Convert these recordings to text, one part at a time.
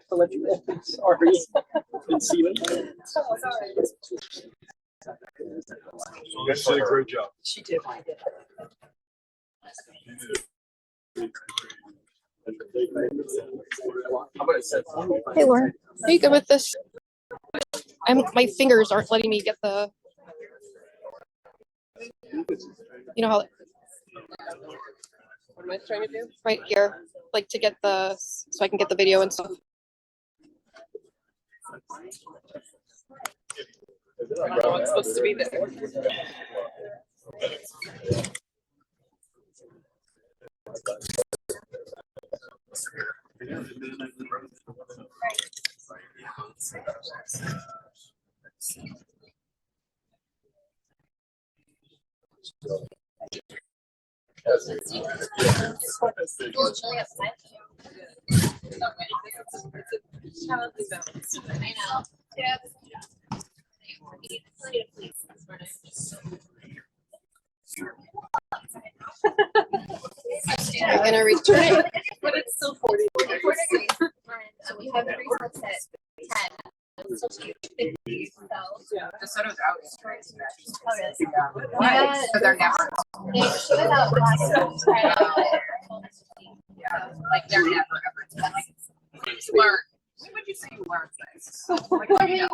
To let you in. Sorry. Didn't see you. Oh, sorry. You guys did a great job. She did. Hey, Lauren, are you good with this? My fingers aren't letting me get the. You know how. What am I trying to do? Right here, like to get the, so I can get the video and stuff. I don't know what's supposed to be there. I know. Yeah. I'm gonna return it. But it's still 40. We have resets at 10. Yeah, the soda's out. Yeah. So they're never. She was out last Yeah, like they're never ever. You learn. When would you say you learn things? Like, what do you know?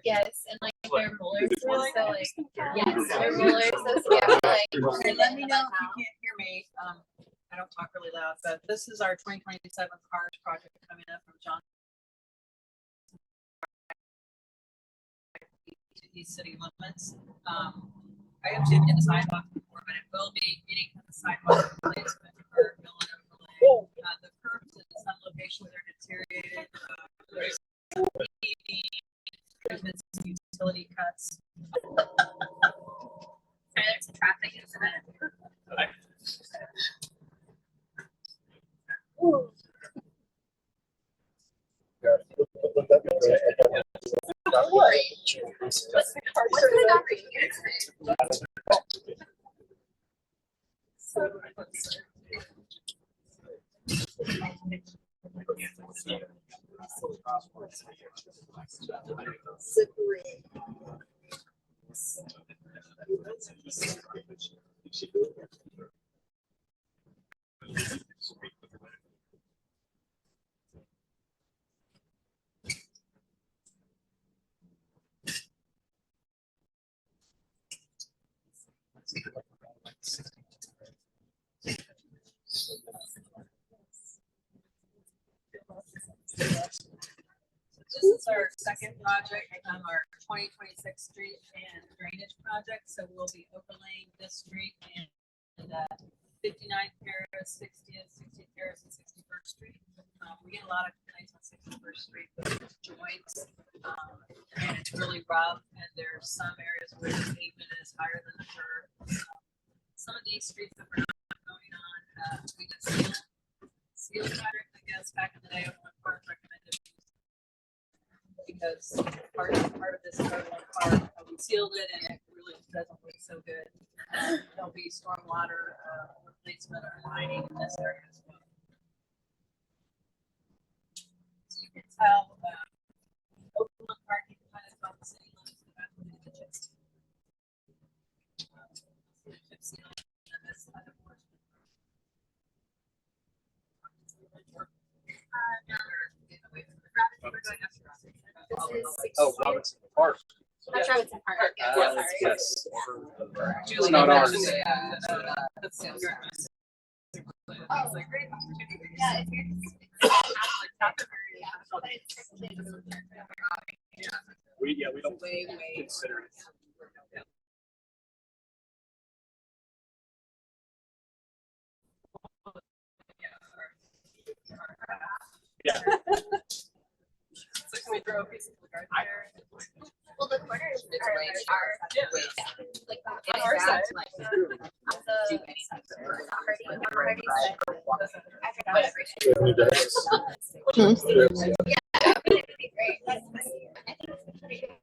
Yes, and like their molars were so like yes, their molars so yeah, like Okay, let me know if you can't hear me. I don't talk really loud, but this is our 2027 cars project coming up from John to these city limits. I have been in the sidewalk before, but it will be any kind of sidewalk replacement or mill and overlay. The curbs in some locations are deteriorated. There's improvements, utility cuts. there's a traffic incident. What's the number here? This is our second project, our 2026 street and drainage project. So we'll be overlaying this street and 59th Terrace, 60th, 60th Terrace, and 61st Street. We get a lot of complaints on 61st Street with joints, and it's really rough. And there's some areas where the pavement is higher than the curb. Some of these streets that we're not going on, we just seal fabric. I guess back in the day, one part recommended because part of this part we sealed it and it really doesn't look so good. There'll be stormwater replacement or lining in this area as well. So you can tell open parking kind of about the city limits and that's what it is. Oh, Robinson Park. That's Robinson Park. Yes. Julie not ours. actually, Oh, yeah, if you're We don't way, consider it. Yeah. So can we throw a piece of the garden there? Well, the corners It's are way like On our side. like on the Hardy side. I forgot everything. Yeah, it would be great. I think it's pretty good.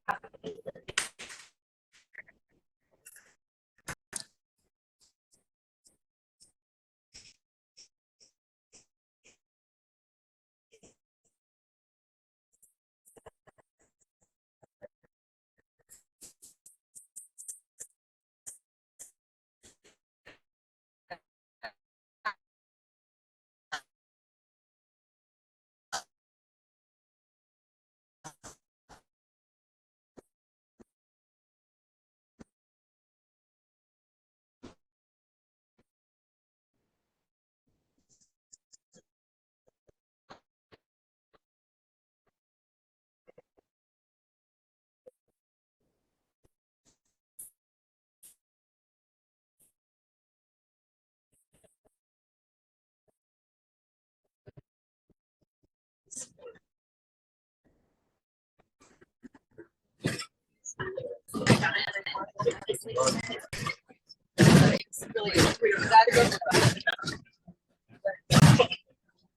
It's really, that goes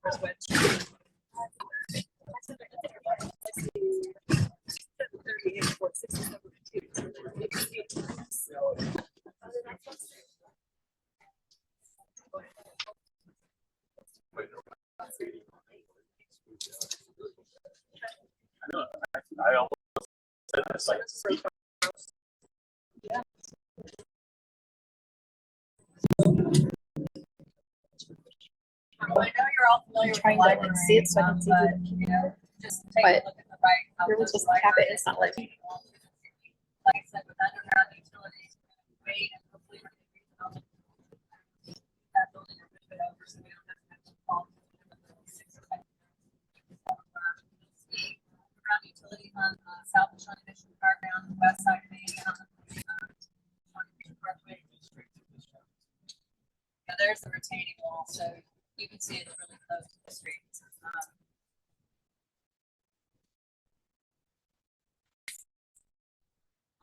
with which. 38, 67, 2. I know. I almost said this like. I know you're all familiar with the Trying to library. see it so I can see but, you know, just take a But look at the right. of you're those supposed to tap it, libraries. it's not letting me. Like I said, with underground utilities, wait and hopefully we're gonna redevelop that building or move it over so we don't have to fall. Underground utilities on South of Shawnee Mission Park down the west side of Main down Shawnee Mission Parkway. Yeah, there's the retaining wall, so you can see it's really close to the street.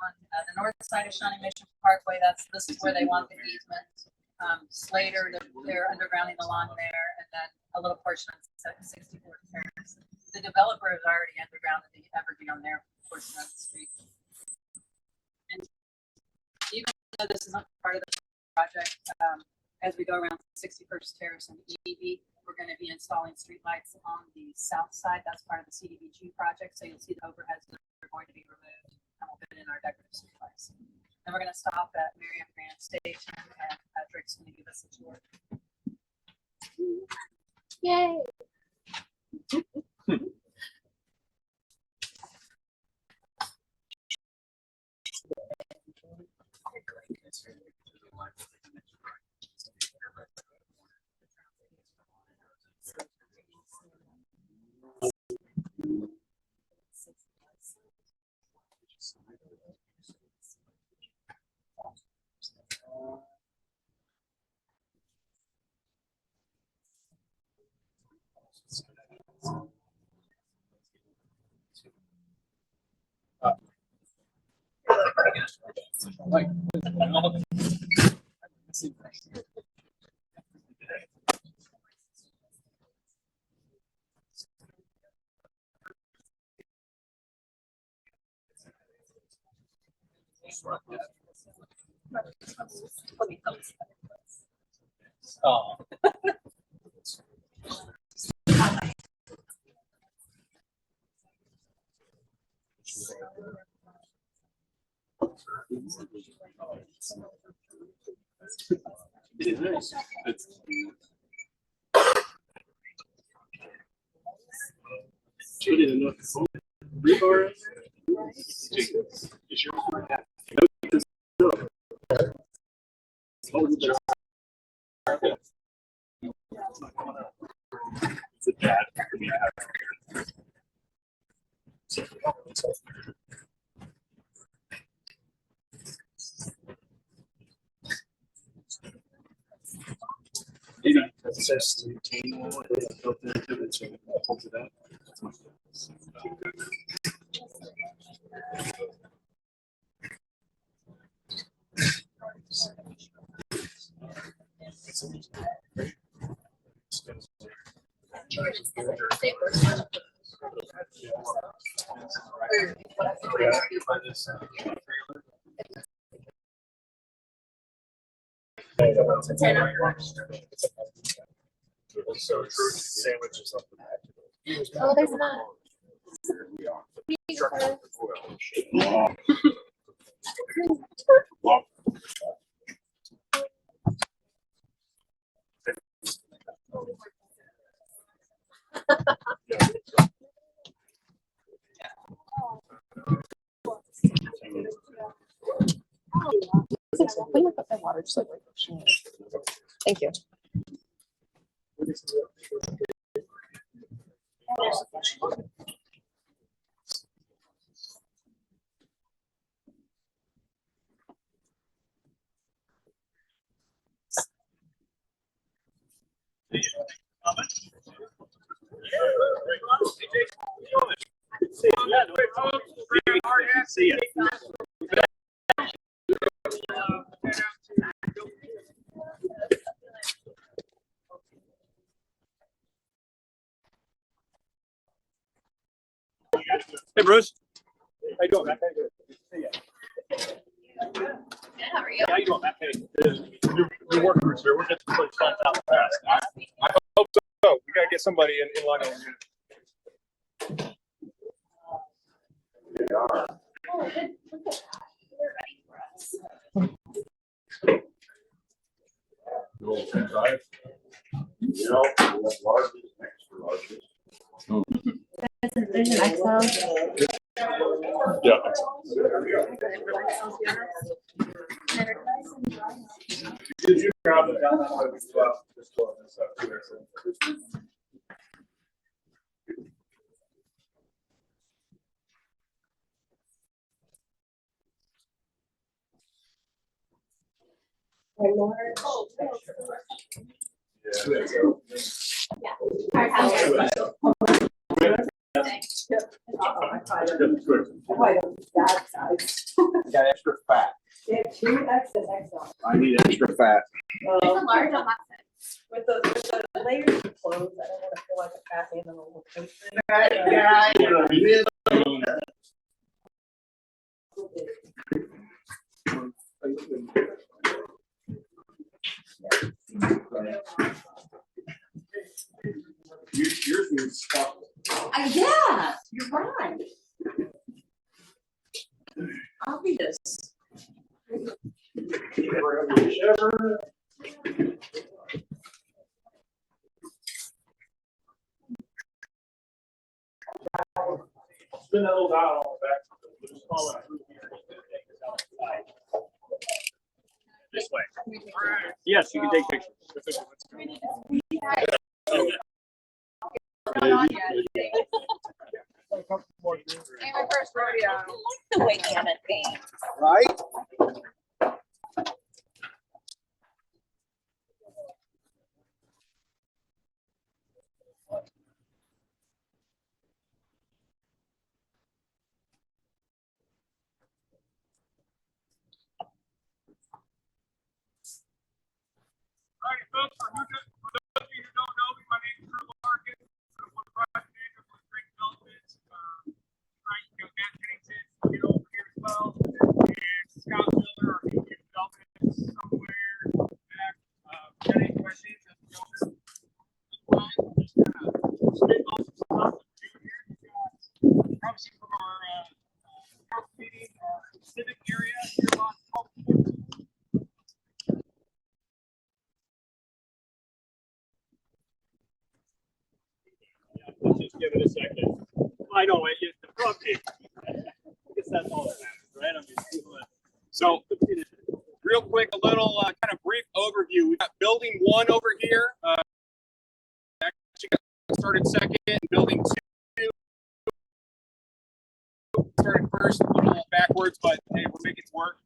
On the north side of Shawnee Mission Parkway, this is where they want the easement. Slater, they're undergrounding along there, and then a little portion of 64 Terrace. The developer is already undergrounded the Evergy on their portion of the street. And even though this is not part of the project, as we go around 61st Terrace and EV, we're going to be installing streetlights on the south side. That's part of the CDBG project. So you'll see the overheads that are going to be removed and we'll put in our decorative streetlights. Then we're going to stop at Merriam Grand Station and Patrick's going to give us a tour. Yay. Like, oh. It's put in enough rebar in there. You sure? It's a bad for me. Maybe. It's just retaining wall. It's built into it, so it holds it up. That's much so true sandwiches up the back. Oh, there's not. We put that water just like right. Thank you. See ya. Hey, Bruce. How you doing, man? How are you? How you doing, man? Hey, new workers here. We're getting some place fun out fast. I hope so. We gotta get somebody in line over here. Oh, good. Look at that. They're ready for us. There's an XL. Yeah. Did you grab it down that way? Just go this up here. Our house. Got extra fat. I need extra fat. It's a large on that side. With the layers of clothes, I don't wanna feel like a fat animal. Yours needs sparkle. Yeah, you're right. Obvious. Spin that little dial on the back. Just follow it. This way. Yes, you can take pictures. And my first rodeo. The way Anna thinks. Right? All right, folks, for those of you who don't know me, my name is Drew Larkin. I'm one of the project managers for Great Development. Right, you know, Matt Pennington, get over here as well. And Scott Miller, our VP of Development, somewhere back. Got any questions? Just kind of spit off some stuff to do here. Obviously, from our house meeting, our civic area, here on let's just give it a second. I know it. The problem is, I guess that's all that matters, right? I mean, so, real quick, a little kind of brief overview. We've got building 1 over here. Actually got started second. Building 2 started first, a little backwards, but hey, we're making it work.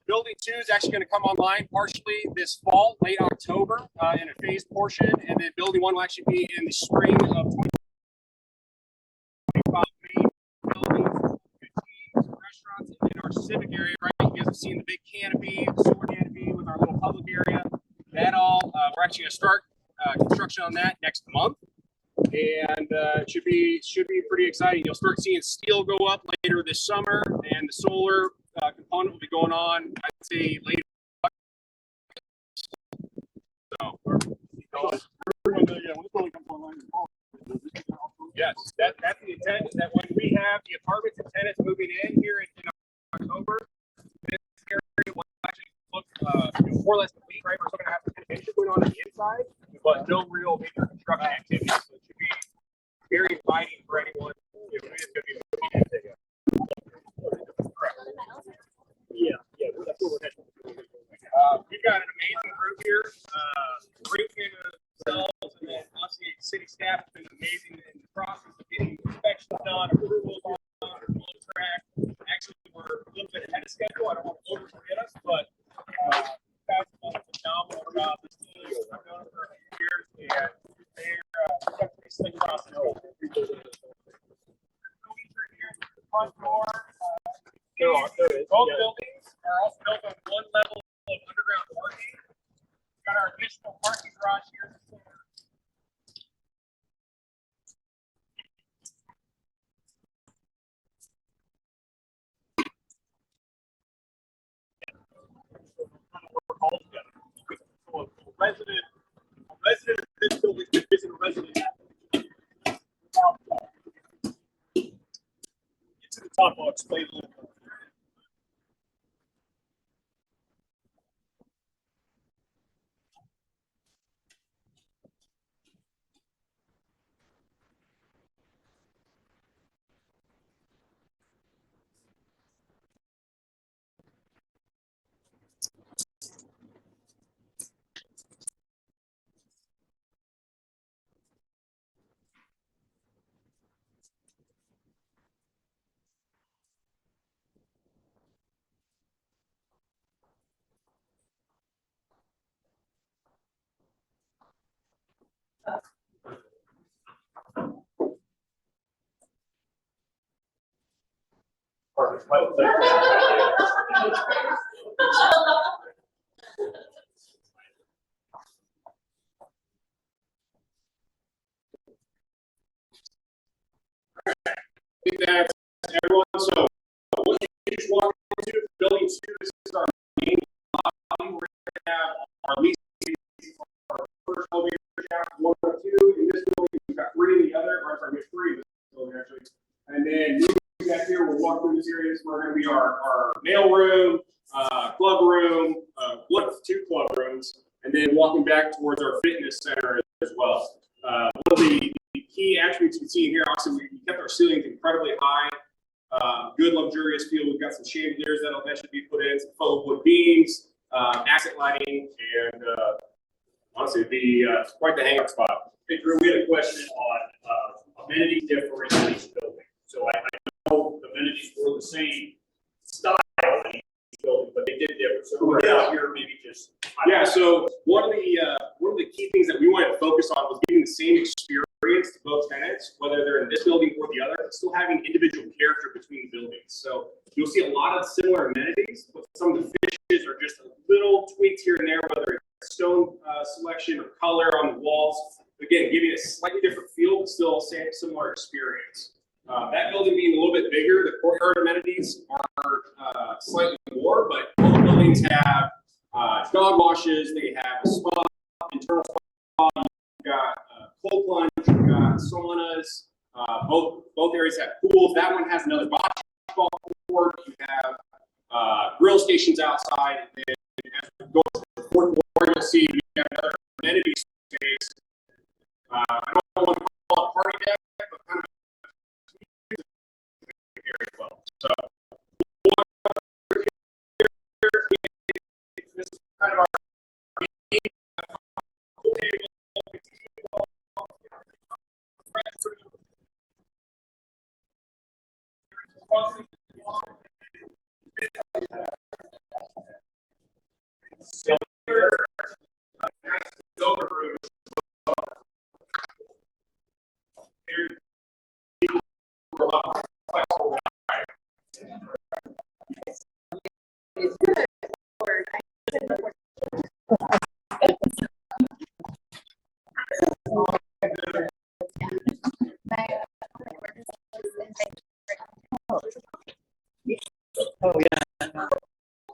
Building 2 is actually going to come online partially this fall, late October, in a phased portion, and then building 1 will actually be in the spring of 2025. Main buildings, restaurants in our civic area, right? You guys have seen the big canopy, the sewer canopy with our little public area. That all, we're actually going to start construction on that next month. And it should be pretty exciting. You'll start seeing steel go up later this summer, and the solar component will be going on, I'd say, later. So, yes, that's the intent. Is that when we have the apartments and tenants moving in here in October, this area will actually look more or less complete. Right, we're still going to have some innovation going on the inside, but no real major construction activity. So it should be very inviting for anyone who is going to be moving in. That's what we're heading. We've got an amazing group here. Great themselves, and then obviously city staff has been amazing in the process of getting inspections done, approvals on track. Actually, we're a little bit ahead of schedule. I don't want to overcommit us, but guys have done a phenomenal job. This team I've known for a few years, and they're got a pretty slick process. Front door. Both buildings are also built on one level of underground parking. We've got our additional parking garage here. A resident of this building could visit a resident. Get to the top, I'll explain a little more. That's everyone. So what you just walk into building 2, this is our main lobby. We're going to have our lease our first elevator shaft 1 or 2 in this building. We've got 3 in the other, or sorry, we have 3 in this building actually. And then moving back here, we'll walk through this area. We're going to be our mail room, club room, 2 club rooms, and then walking back towards our fitness center as well. One of the key attributes you can see here, obviously, we kept our ceilings incredibly high. Good luxurious feel. We've got some chandeliers that should be put in, some faux wood beams, accent lighting, and honestly, it'd be quite the hangout spot. Hey, Drew, we had a question on amenities different in each building. So I know the amenities were the same style in each building, but they did differ. So we're out here maybe just. Yeah, so one of the key things that we wanted to focus on was giving the same experience to both tenants, whether they're in this building or the other, but still having individual character between the buildings. So you'll see a lot of similar amenities, but some of the finishes are just little tweaks here and there, whether it's stone selection or color on the walls. Again, giving a slightly different feel, but still same similar experience. That building being a little bit bigger, the courtyard amenities are slightly more, but all the buildings have dog washes, they have a spa, internal spa, you've got cold plunge, you've got saunas, both areas have pools. That one has another basketball court. You have grill stations outside, and then as we go to the 4th floor, you'll see we have another amenity space. I don't want to call it a party deck, but kind of here as well. So this is kind of our pool table. Oh, yeah.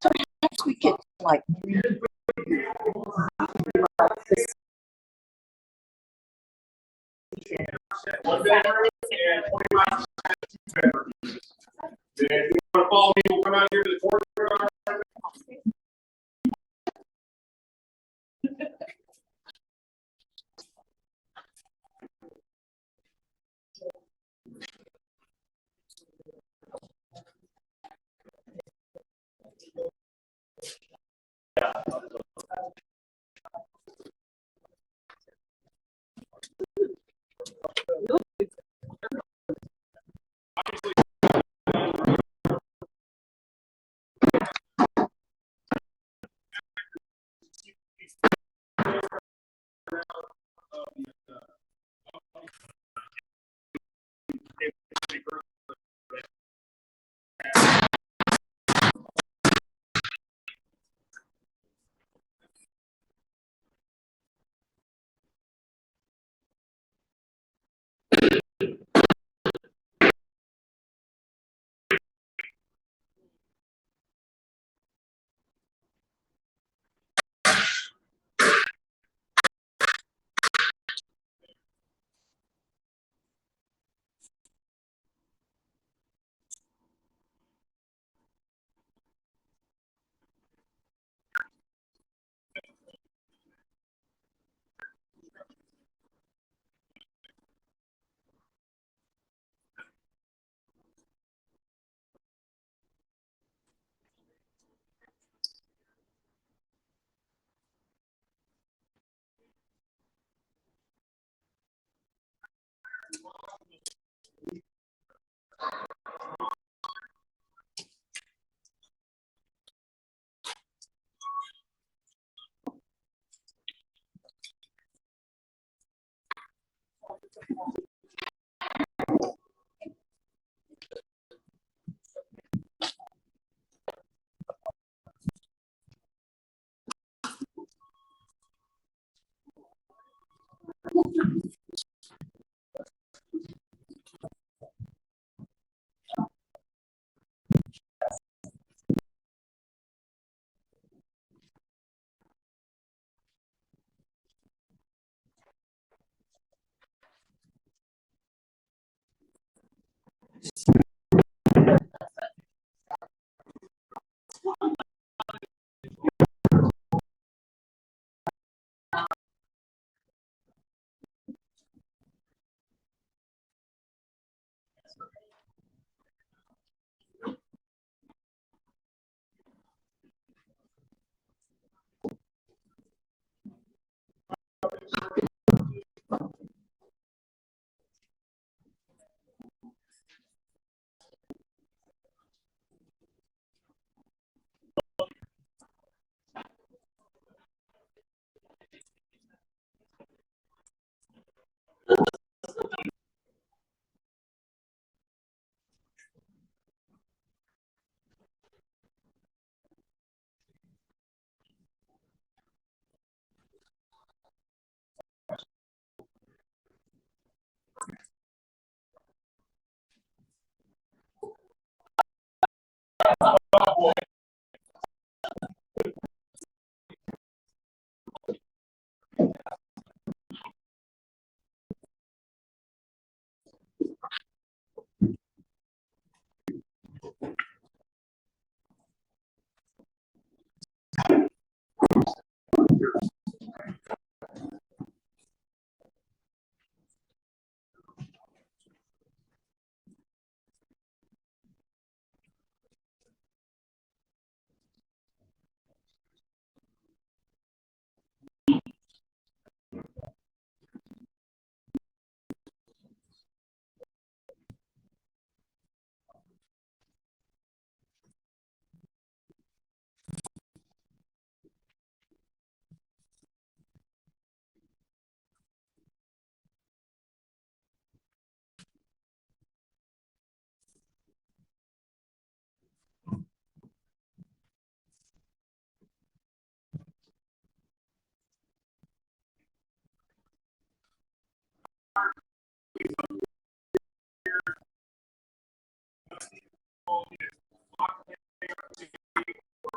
Perhaps we could like. One bedroom and 25 bedroom. If you want to follow me, we'll come out here to the courtyard.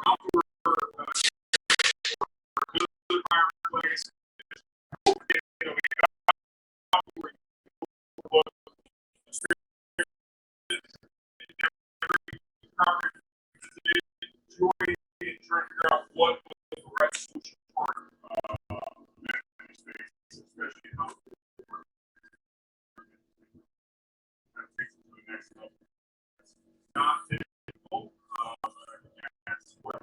outdoor, fireplace. You know, we got outdoor, trying to figure out what was the right solution for especially not typical. That's what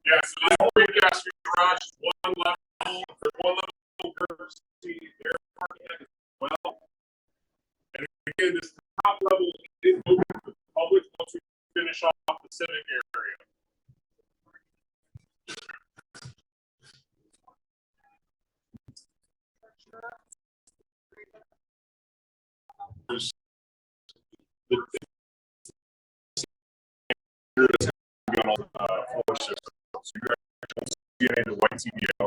yeah, so this precast garage is one level, there's one level courtesy air parking as well. And again, this top level is open to the public once we finish off the civic area. There's the floor system. So you actually get into white CDO.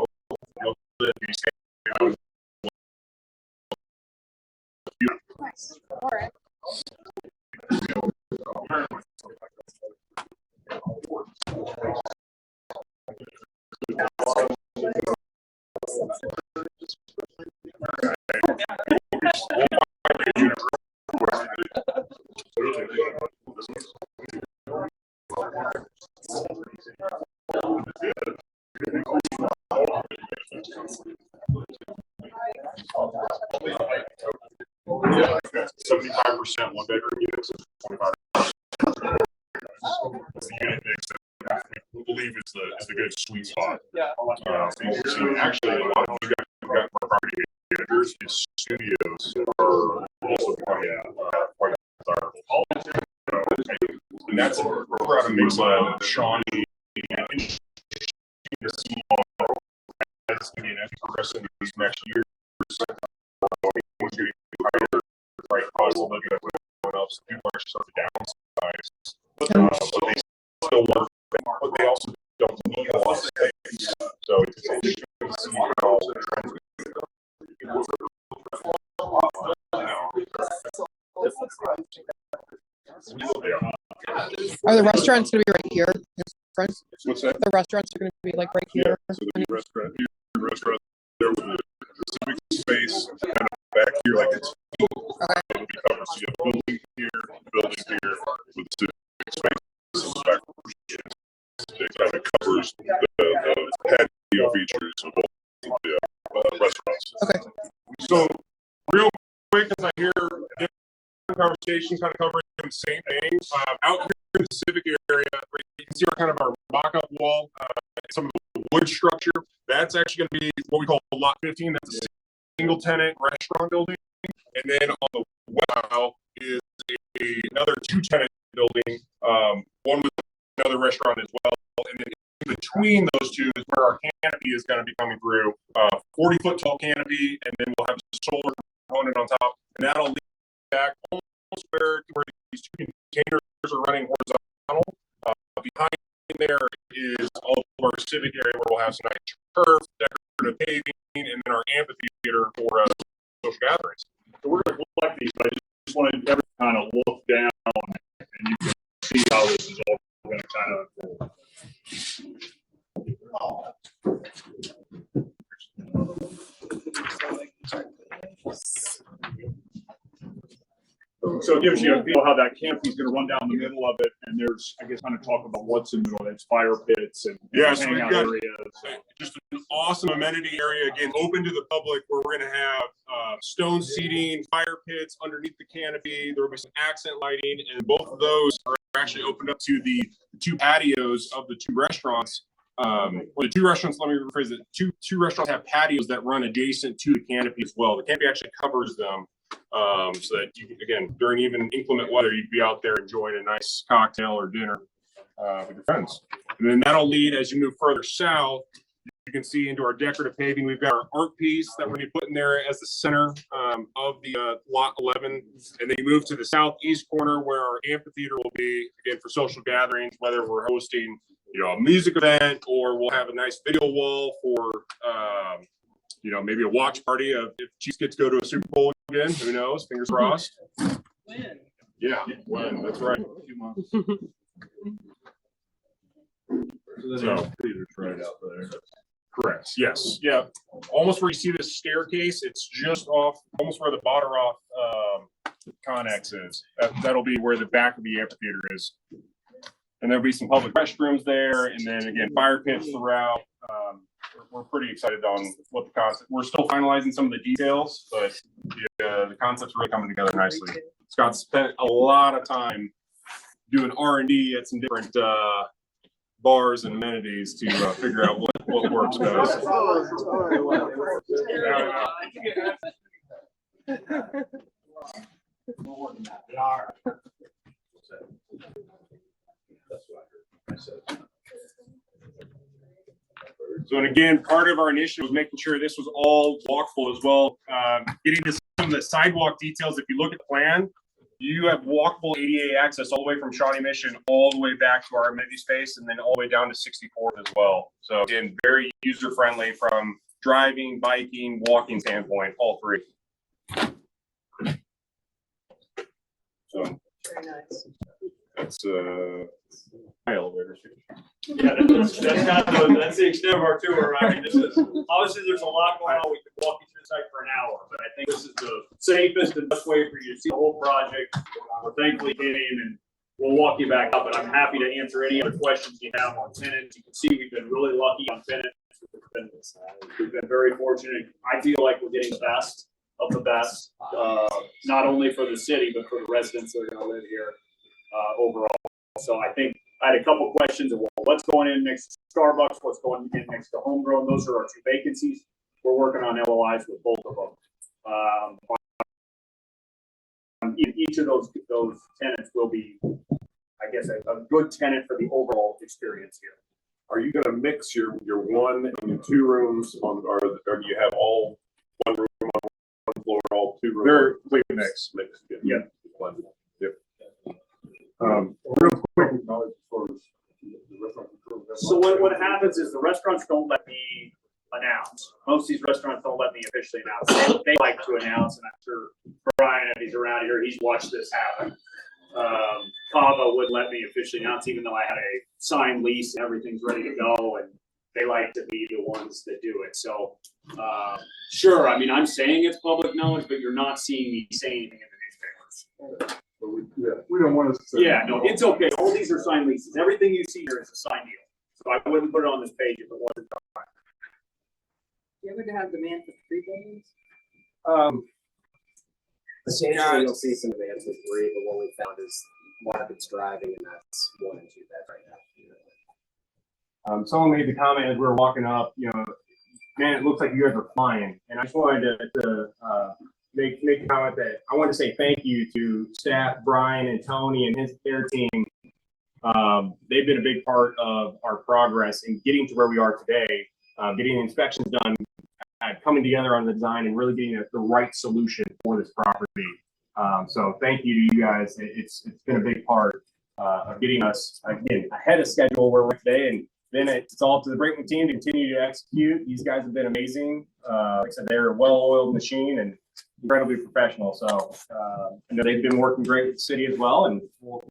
You'll be standing out. Yeah, 75% one bedroom units, 25% unit mix that we believe is the good sweet spot. Yeah. Actually, a lot of you guys have got property managers, his studios are also quite desirable. And that's we're out of mix of Shawnee and to see as again as we progress into these next years. Right cost of living that everyone else, people actually start to downsize. But they still work, but they also don't need a lot of space. So it's interesting to see how the trends Are the restaurants going to be right here? What's that? The restaurants are going to be like right here. Yeah, so the restaurant there with the civic space kind of back here like it's it'll be covered. So you have a building here with the civic space back it kind of covers the patio features of both the restaurants. Okay. So real quick, as I hear different conversations kind of covering the same things, out here in the civic area, you can see our mock-up wall, some of the wood structure. That's actually going to be what we call lot 15. That's a single tenant restaurant building. And then on the west is another 2-tenant building, one with another restaurant as well. And then in between those two is where our canopy is going to be coming through. 40-foot tall canopy, and then we'll have a solar component on top. And that'll lead back almost where these two containers are running horizontal. Behind there is all of our civic area where we'll have some nice turf, decorative paving, and then our amphitheater for social gatherings. So we're going to collect these, but I just wanted everyone to kind of look down and you can see how this is all going to kind of So it gives you a feel how that canopy is going to run down the middle of it, and there's, I guess, kind of talk about what's in the middle. It's fire pits and so hangout got areas. just an awesome amenity area, again, open to the public, where we're going to have stone seating, fire pits underneath the canopy. There will be some accent lighting, and both of those are actually opened up to the two patios of the two restaurants. Or the two restaurants, let me rephrase it. Two restaurants have patios that run adjacent to the canopy as well. The canopy actually covers them. So that you can, again, during even inclement weather, you'd be out there enjoying a nice cocktail or dinner with your friends. And then that'll lead, as you move further south, you can see into our decorative paving. We've got our art piece that we're going to be putting there as the center of the lot 11. And then you move to the southeast corner where our amphitheater will be, again, for social gatherings, whether we're hosting, a music event, or we'll have a nice video wall for you know, maybe a watch party of if Chiefs get to go to a Super Bowl again, who knows? Fingers crossed. When? Yeah, when, that's right. So, right out there. correct. Yes. Yeah. Almost where you see this staircase, it's just off, almost where the Botteroff Connex is. That'll be where the back of the amphitheater is. And there'll be some public restrooms there, and then again, fire pits throughout. We're pretty excited on what the concept. We're still finalizing some of the details, but the concept's really coming together nicely. Scott spent a lot of time doing R&D at some different bars and amenities to figure out what works best. So, and again, part of our initiative was making sure this was all walkable as well. Getting to some of the sidewalk details. If you look at the plan, you have walkable ADA access all the way from Shawnee Mission all the way back to our amenity space, and then all the way down to 64th as well. So again, very user friendly from driving, biking, walking standpoint, all three. So Very nice. that's my elevator. Yeah, that's the extent of our tour. I mean, this is, obviously there's a lot going on. We could walk you through the site for an hour, but I think this is the safest and best way for you to see the whole project. We're thankfully came and we'll walk you back up, but I'm happy to answer any other questions you have on tenants. You can see we've been really lucky on tenants. We've been very fortunate. I feel like we're getting the best of the best, not only for the city, but for the residents that are going to live here overall. So I think I had a couple questions of what's going in next to Starbucks, what's going in next to Homegrown. Those are our two vacancies. We're working on LOIs with both of them. Each of those tenants will be, I guess, a good tenant for the overall experience here. Are you gonna mix your one and your two rooms on, or do you have all one room on one floor, all two rooms? They're completely mixed. Yeah. Yep. Real quick. So what happens is the restaurants don't let me announce. Most of these restaurants don't let me officially announce. They like to announce, and I'm sure Brian, if he's around here, he's watched this happen. Cava wouldn't let me officially announce, even though I had a signed lease and everything's ready to go, and they like to be the ones that do it. So, sure, I mean, I'm saying it's public knowledge, but you're not seeing me say anything in the newspapers. We don't want to. Yeah, no, it's okay. All these are signed leases. Everything you see here is a signed deal. So I wouldn't put it on this page if it wasn't done. You ever have demand for 3 bedrooms? Occasionally you'll see some demands with 3, but what we found is market's driving, and that's 1 and 2 beds right now. Someone made the comment as we were walking up, you know, man, it looks like you guys are flying. And I just wanted to make the comment that I want to say thank you to staff, Brian and Tony and their team. They've been a big part of our progress in getting to where we are today, getting the inspections done, coming together on the design, and really getting the right solution for this property. So thank you to you guys. It's been a big part of getting us again ahead of schedule where we're today, and then it's all up to the Brinkman team to continue to execute. These guys have been amazing. Like I said, they're a well-oiled machine and incredibly professional. So I know they've been working great with the city as well, and we'll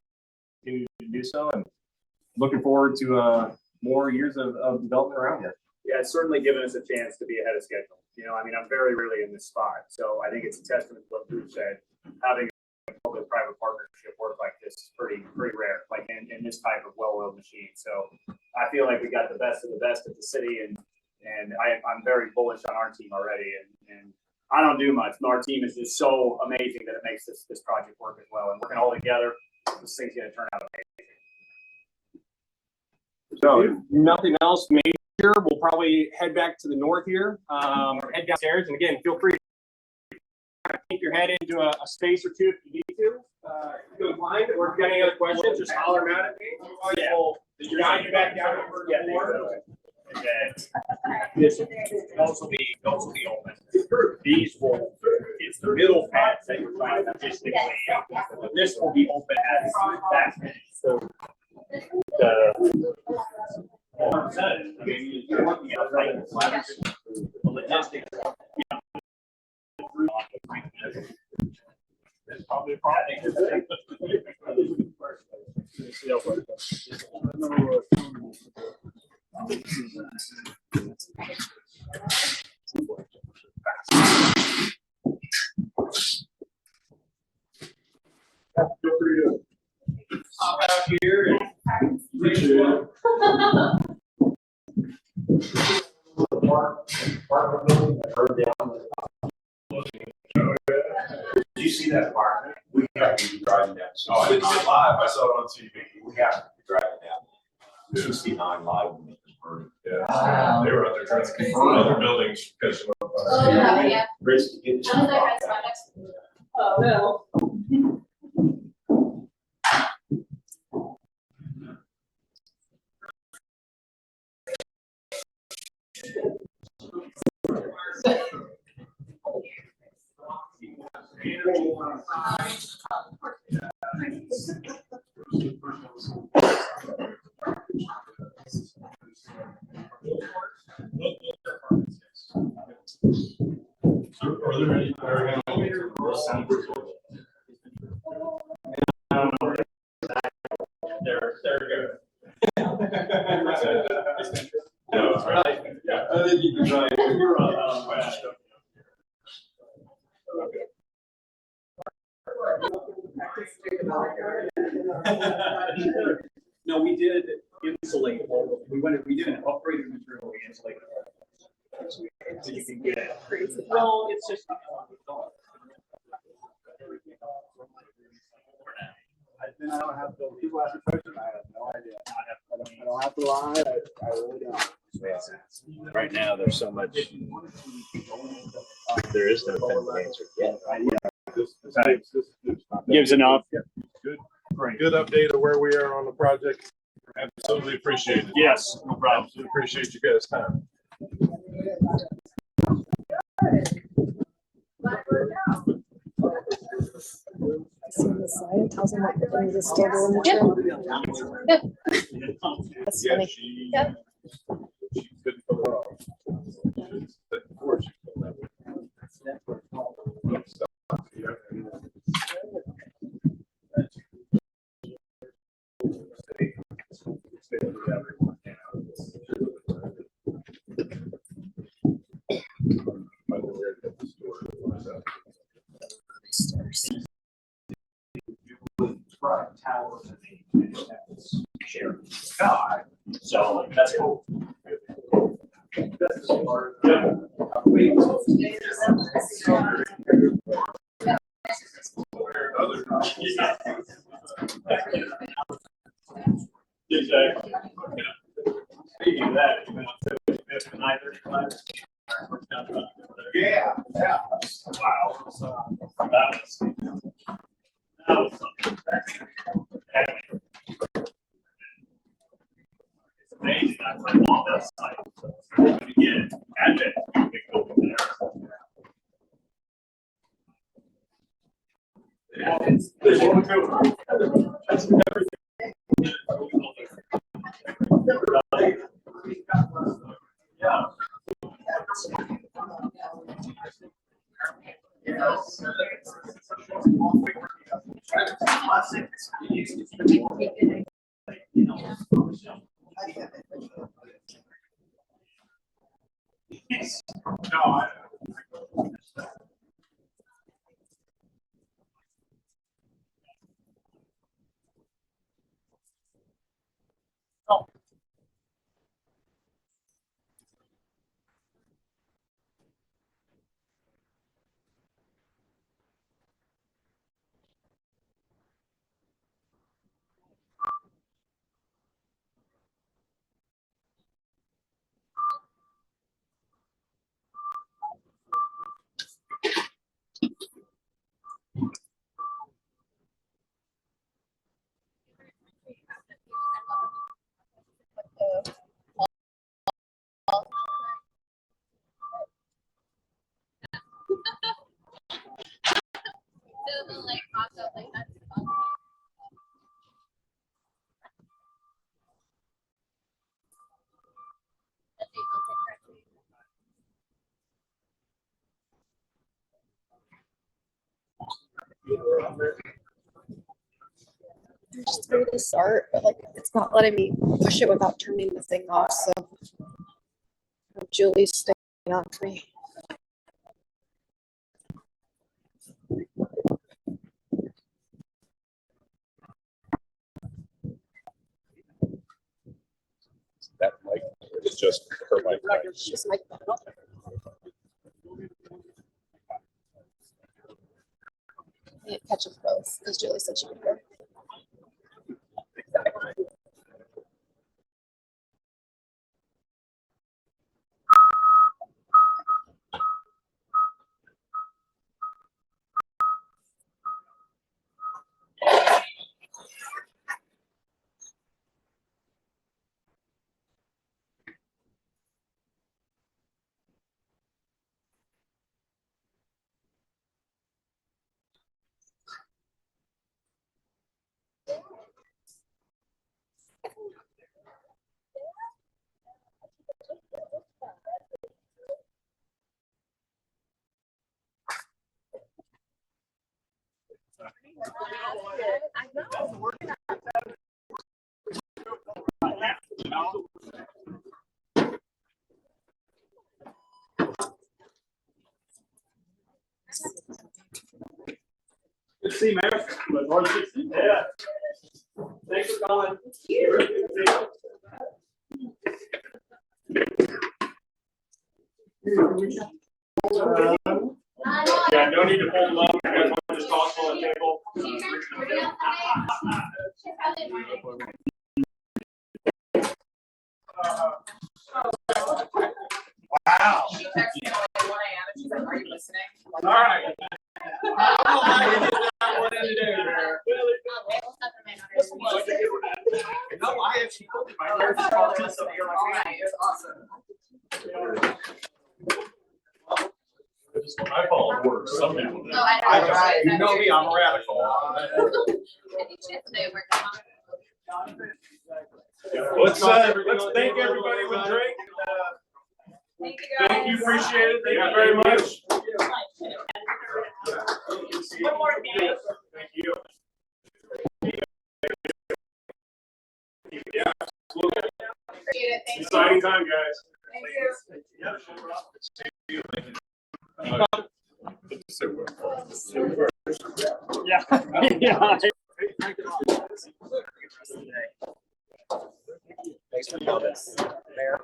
continue to do so. And looking forward to more years of development around here. Yeah, it's certainly given us a chance to be ahead of schedule. You know, I mean, I'm very rarely in this spot. So I think it's a testament to what Drew said. Having a public-private partnership work like this is pretty rare, like in this type of well-oiled machine. So I feel like we got the best of the best at the city, and I'm very bullish on our team already. And I don't do much. Our team is just so amazing that it makes this project work as well. And working all together, this thing's going to turn out amazing. So if nothing else major, we'll probably head back to the north here, or head downstairs. And again, feel free to keep your head into a space or two if you need to. If you don't mind, or if you got any other questions, just holler them out at me. Yeah. We'll guide you back down. Yeah, and then this will be open. These will, it's the middle pads that you're trying to logistically, this will be open as that. So I mean, you're looking at like That's probably a problem. Hop out here and Did you see that apartment? We have to be driving down. Oh, I didn't see it live. I saw it on TV. We have to be driving down. 69 live when it converted. Yeah. Wow. They were out there trying to confirm other buildings because of. Oh, yeah. Race to get. None of their guys' projects. Oh, no. Are there any? they're good. No, it's right. Yeah, I think you can try. We're on, No, we did insulate, we did an upgraded material, we insulated. So you can get it. Well, it's just. I don't have to, people ask a question, I have no idea. I don't have to lie, I really don't. Right now, there's so much. There is no definitive answer yet. Gives enough. Good, good update of where we are on the project. Absolutely appreciate it. Yes, no problem. Absolutely appreciate you guys' time. On the side, tells them what things are still doing the trip. That's Yeah, funny. she. Yep. She's good for the world. Of course she can live with God, so that's cool. Exactly. Speaking of that, you went to 9:35. Yeah, yeah. Wow. That was something. It's amazing. I went on that site. Again, advent, big building there. Yeah, there's one building. That's everything. Yeah. Like, popped up like that's fun. That they built it correctly. I'm just ready to start, but like it's not letting me push it without turning the thing off. So Julie's staying on for me. That mic is just her mic. It's just my I can't catch them both because Julie said she would go. Good to see you, Mayor. Yeah. Thanks for calling. Yeah, no need to hold them up. You guys want to just toss on the table? Wow. She texted me at like 1 a.m. and she's like, "Are you listening?" All right. No, I actually told you my notes are all this up here. All right, it was awesome. I follow words somehow. No, I know. You know me, I'm a radical. Let's thank everybody with a drink. Thank you guys. Thank you, appreciate it. Thank you very much. One more meeting. Thank you. Yeah, absolutely. Appreciate it. Thank you. Exciting time, guys. Thank you. Yeah. Thanks for coming, Mayor.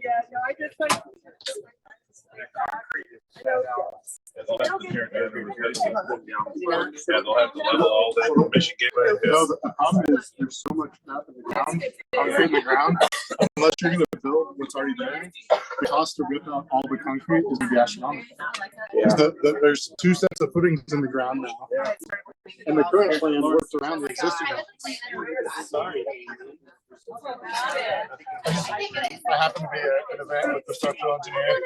Yeah, no, I just like. Yeah, they'll have to level all that Michigan. No, the problem is there's so much stuff in the ground, concrete in the ground. Unless you're going to build what's already there, the cost of ripping out all the concrete is going to be astronomical. There's 2 sets of footings in the ground now, and the current plan works around the existing ones. Sorry. I happen to be at an event with the structural engineer.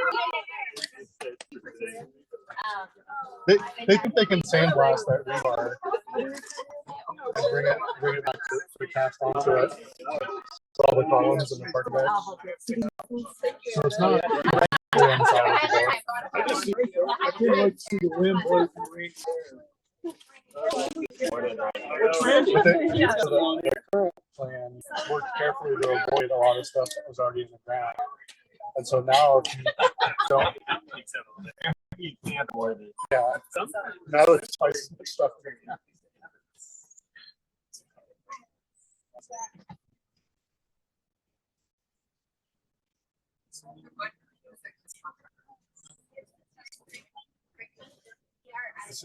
They think they can sandblast that rebar and bring it back to the cast onto it. So all the columns and the parking beds. So it's not really unsolvable. I can't wait to see the wind blow from the rain. But the current plan worked carefully to avoid a lot of stuff that was already in the ground. And so now if you don't You can't avoid it. Yeah. Now it's like stuff.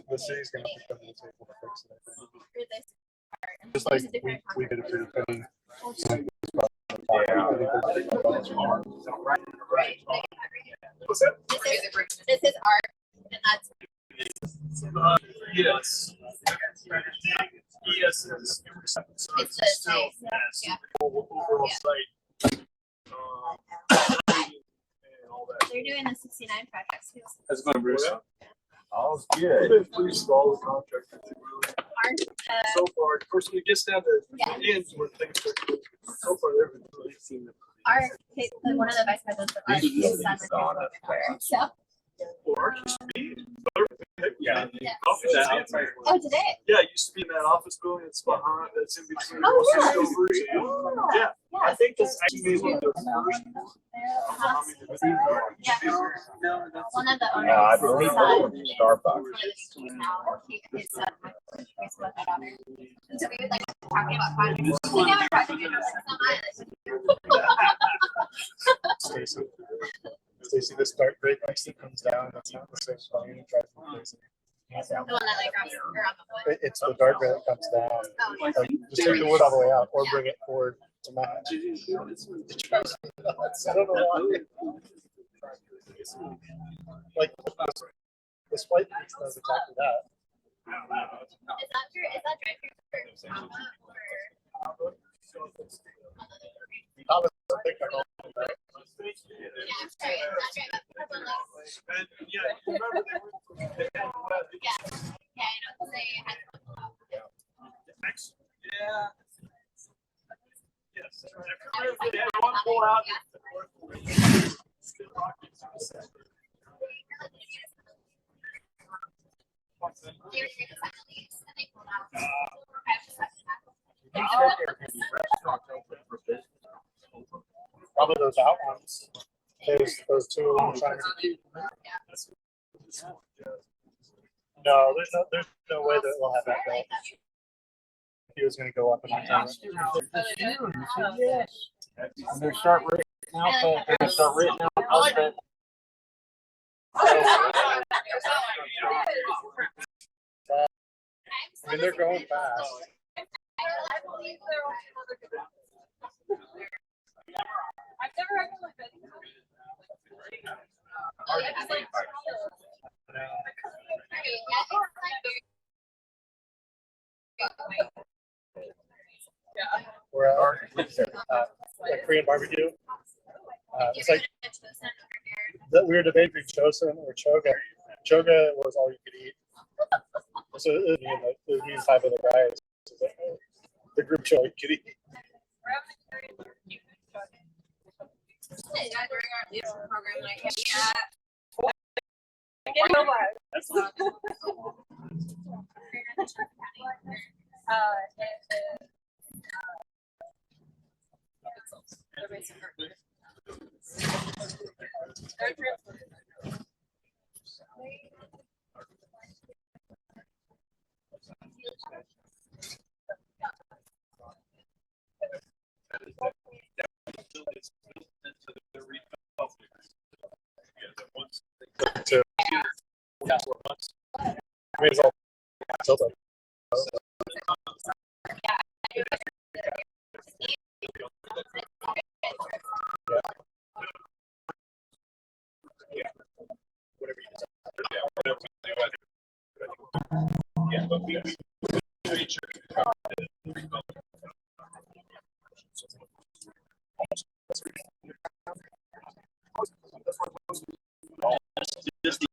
The city's gonna have to come to the table to fix it, I think. Just like we did it for the penny. This is art, and that's Yes. Yes. it's the same. Yeah. Overall site. And all that. They're doing the 69 projects too. That's going Bruce. All's I've good. been pleased with all the contractors. Art, So far, of course, when it gets down to Yeah. the ends where things are, so far, they've really seen them. art, one of the vice presidents of art, his son was Donna. so. Or it used to be. Yeah. Yeah. Office. Oh, today? Yeah, it used to be in that office building that's behind, that's in between. Oh, Russell really? Silver's and- Oh. Yeah, I Yeah. think that's actually one of the first. Yeah. One of the owners. I believe son, that was Starbucks. one of the teachers now, his son was with my daughter. And so we would like talking about projects. We never project Stacy, this dark gray piece that comes down, that's not the same plane, it drives me crazy. the one that like runs around the foot. It's the dark gray that comes down. Oh, yeah. Like, just take the wood all the way out or bring it forward to match. I don't know why. Like, this white piece does exactly that. Is that drive through for Papa or? I was thinking about that. Yeah, I'm sorry, it's not drive up. That's on like- And yeah, you remember they had Yeah, I know, they had. Yeah. Yes. They had one pull out. Probably those out ones. Those two I'm trying to. No, there's no way that we'll have that built. He was gonna go up and down. And they're start written out, they're start written out. Alphabet. I mean, they're going fast. I've never actually been. Oh, yeah, it's like- We're at a Korean barbecue. It's like that we were debating between Chosen or Choga. Choga was all you could eat. So it was me and 5 other guys. So the group show you could eat. During our leadership program, like, yeah. To, yeah, 4 months. I mean, it's all tilted. Whatever you decide. Yeah, but we made sure. Just the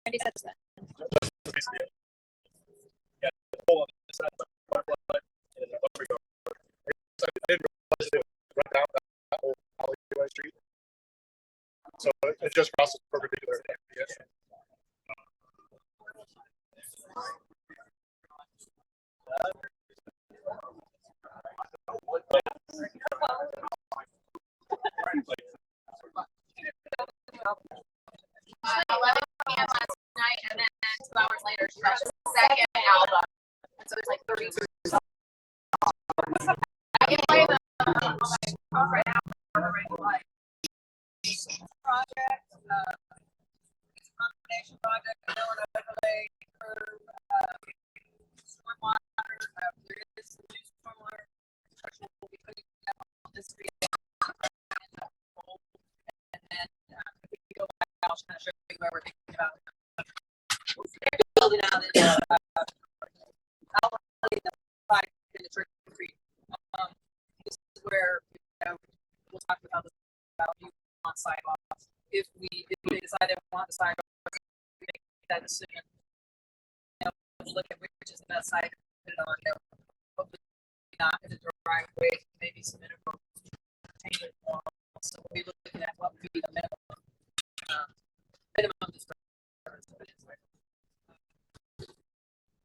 Already said that. Yeah, hold on. It's not like- and then up we go. I didn't realize they would run down that whole alleyway street. So it just crosses perpendicular. Yes. 11 p.m. last night, and then 2 hours later, she got the second album. So it's like 32 songs. I can play them on my phone right now. Project, it's a combination project, I know an overlay for, stormwater, there is some new stormwater construction we'll be putting up on this street. And then, if we go back, I'll kind of show you where we're thinking about. Building out in, outlining the project in the Church Street. This is where, we'll talk about this, about you on sidewalks. If they decide they want the sidewalks, we make that decision. We'll look at which is the best side to put it on. Hopefully not in the driveway, maybe some integral retaining walls. So we'll be looking at what would be the minimum disturbance.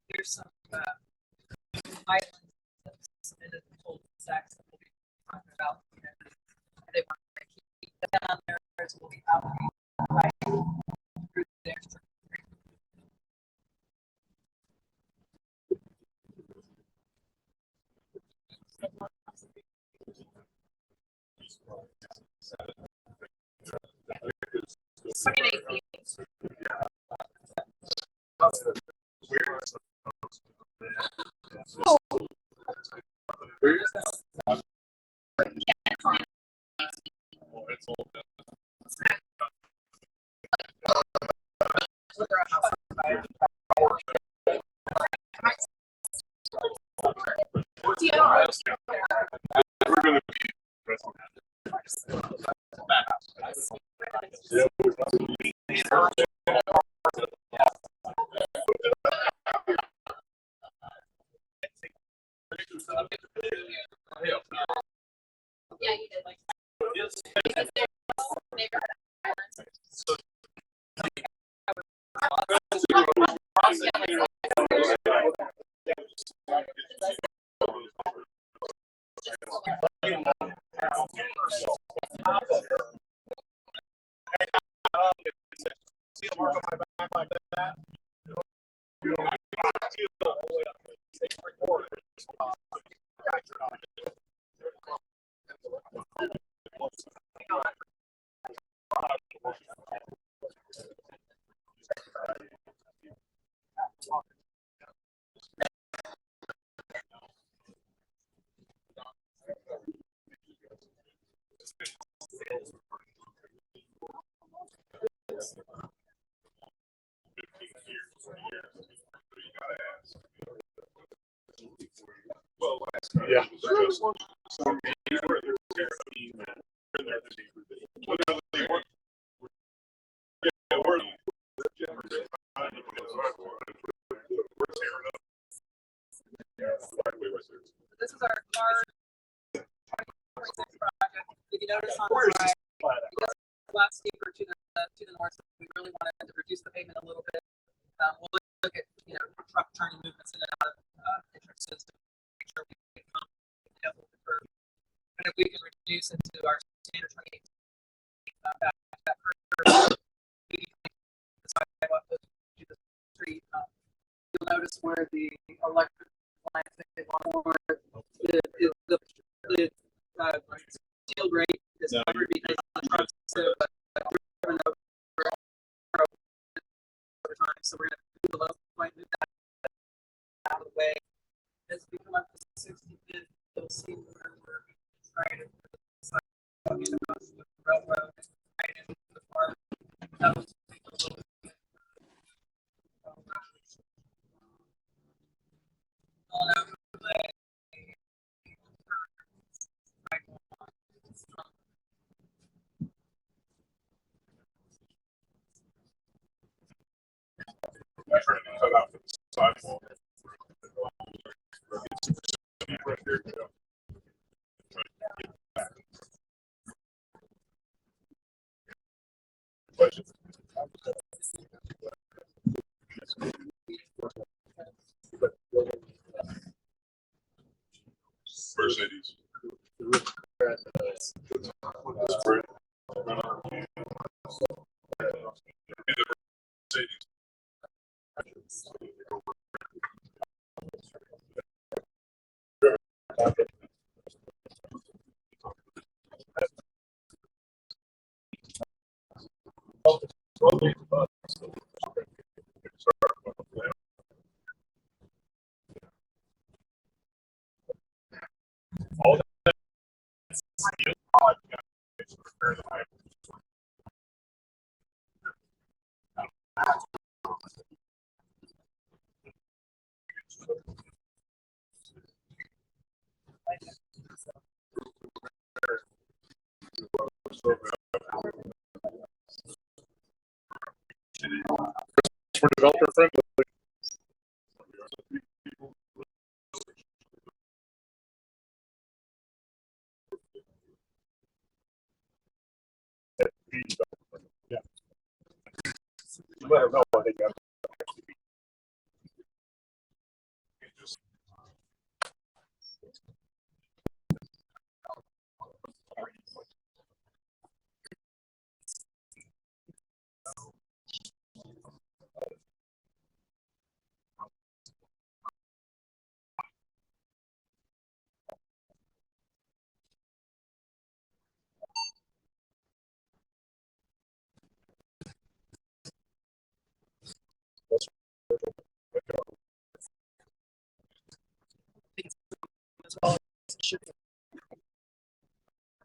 Here's some items that submitted told stacks that we'll be talking about. They want to keep them on there, so we'll be out through there. Yeah, you did. Like, Yeah. This is our car 2026 project. If you notice on the right, because it's a lot steeper to the north, we really wanted to reduce the pavement a little bit. We'll look at truck turning movements in and out of entrances to make sure we can come the curve. And if we can reduce it to our standard 28 that curve, we can the sidewalk goes to the street. You'll notice where the electric line is on the steel grate is covered because the trucks have driven over time. So we're going to do the low point, move that out of the way. As we come up to 65th, you'll see where we're right at the sidewalk in the railroad, right into the park. That was a little bit. All over the way. Mercedes. All that. For developer friendly. Yeah. You let her know I think I'm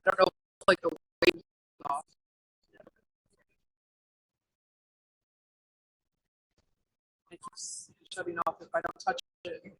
I don't know, like the weight off. It keeps shutting off if I don't touch it.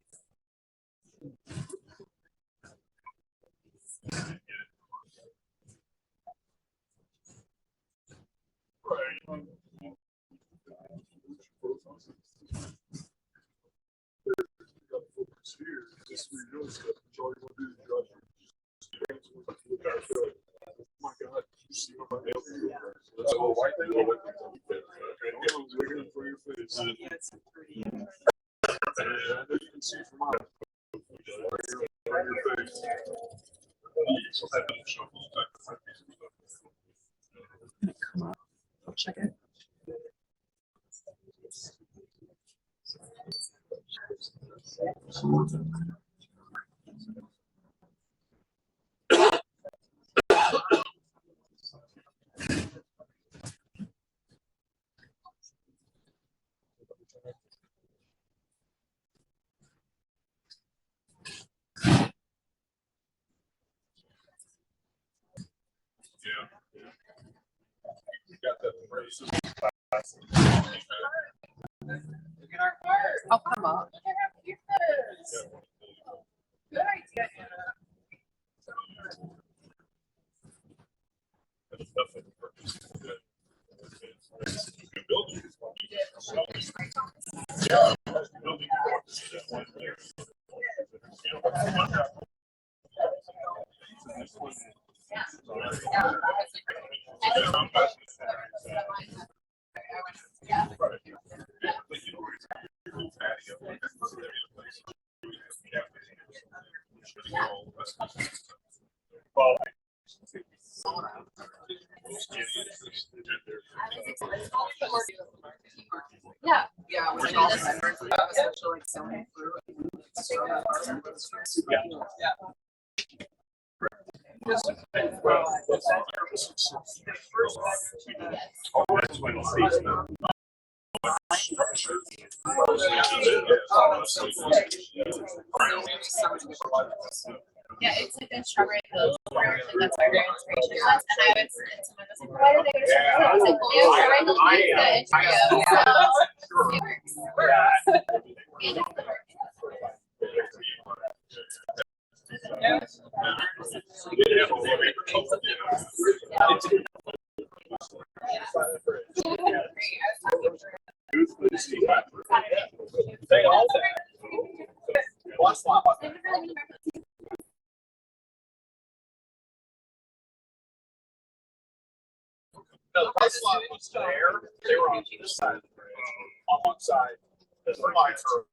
Come up. I'll check it. I'll come up. Good idea. Yeah. Yeah. We're doing this. Essentially like selling through. Yeah. Yeah, it's like a strawberry hills. That's where her inspiration was. And I was, and someone was like, why do they use strawberry? I was like, well, yeah, strawberry hills makes the intrio. So it works. No, the parking lot was there. They were on either side of the bridge. On one side, the lines are.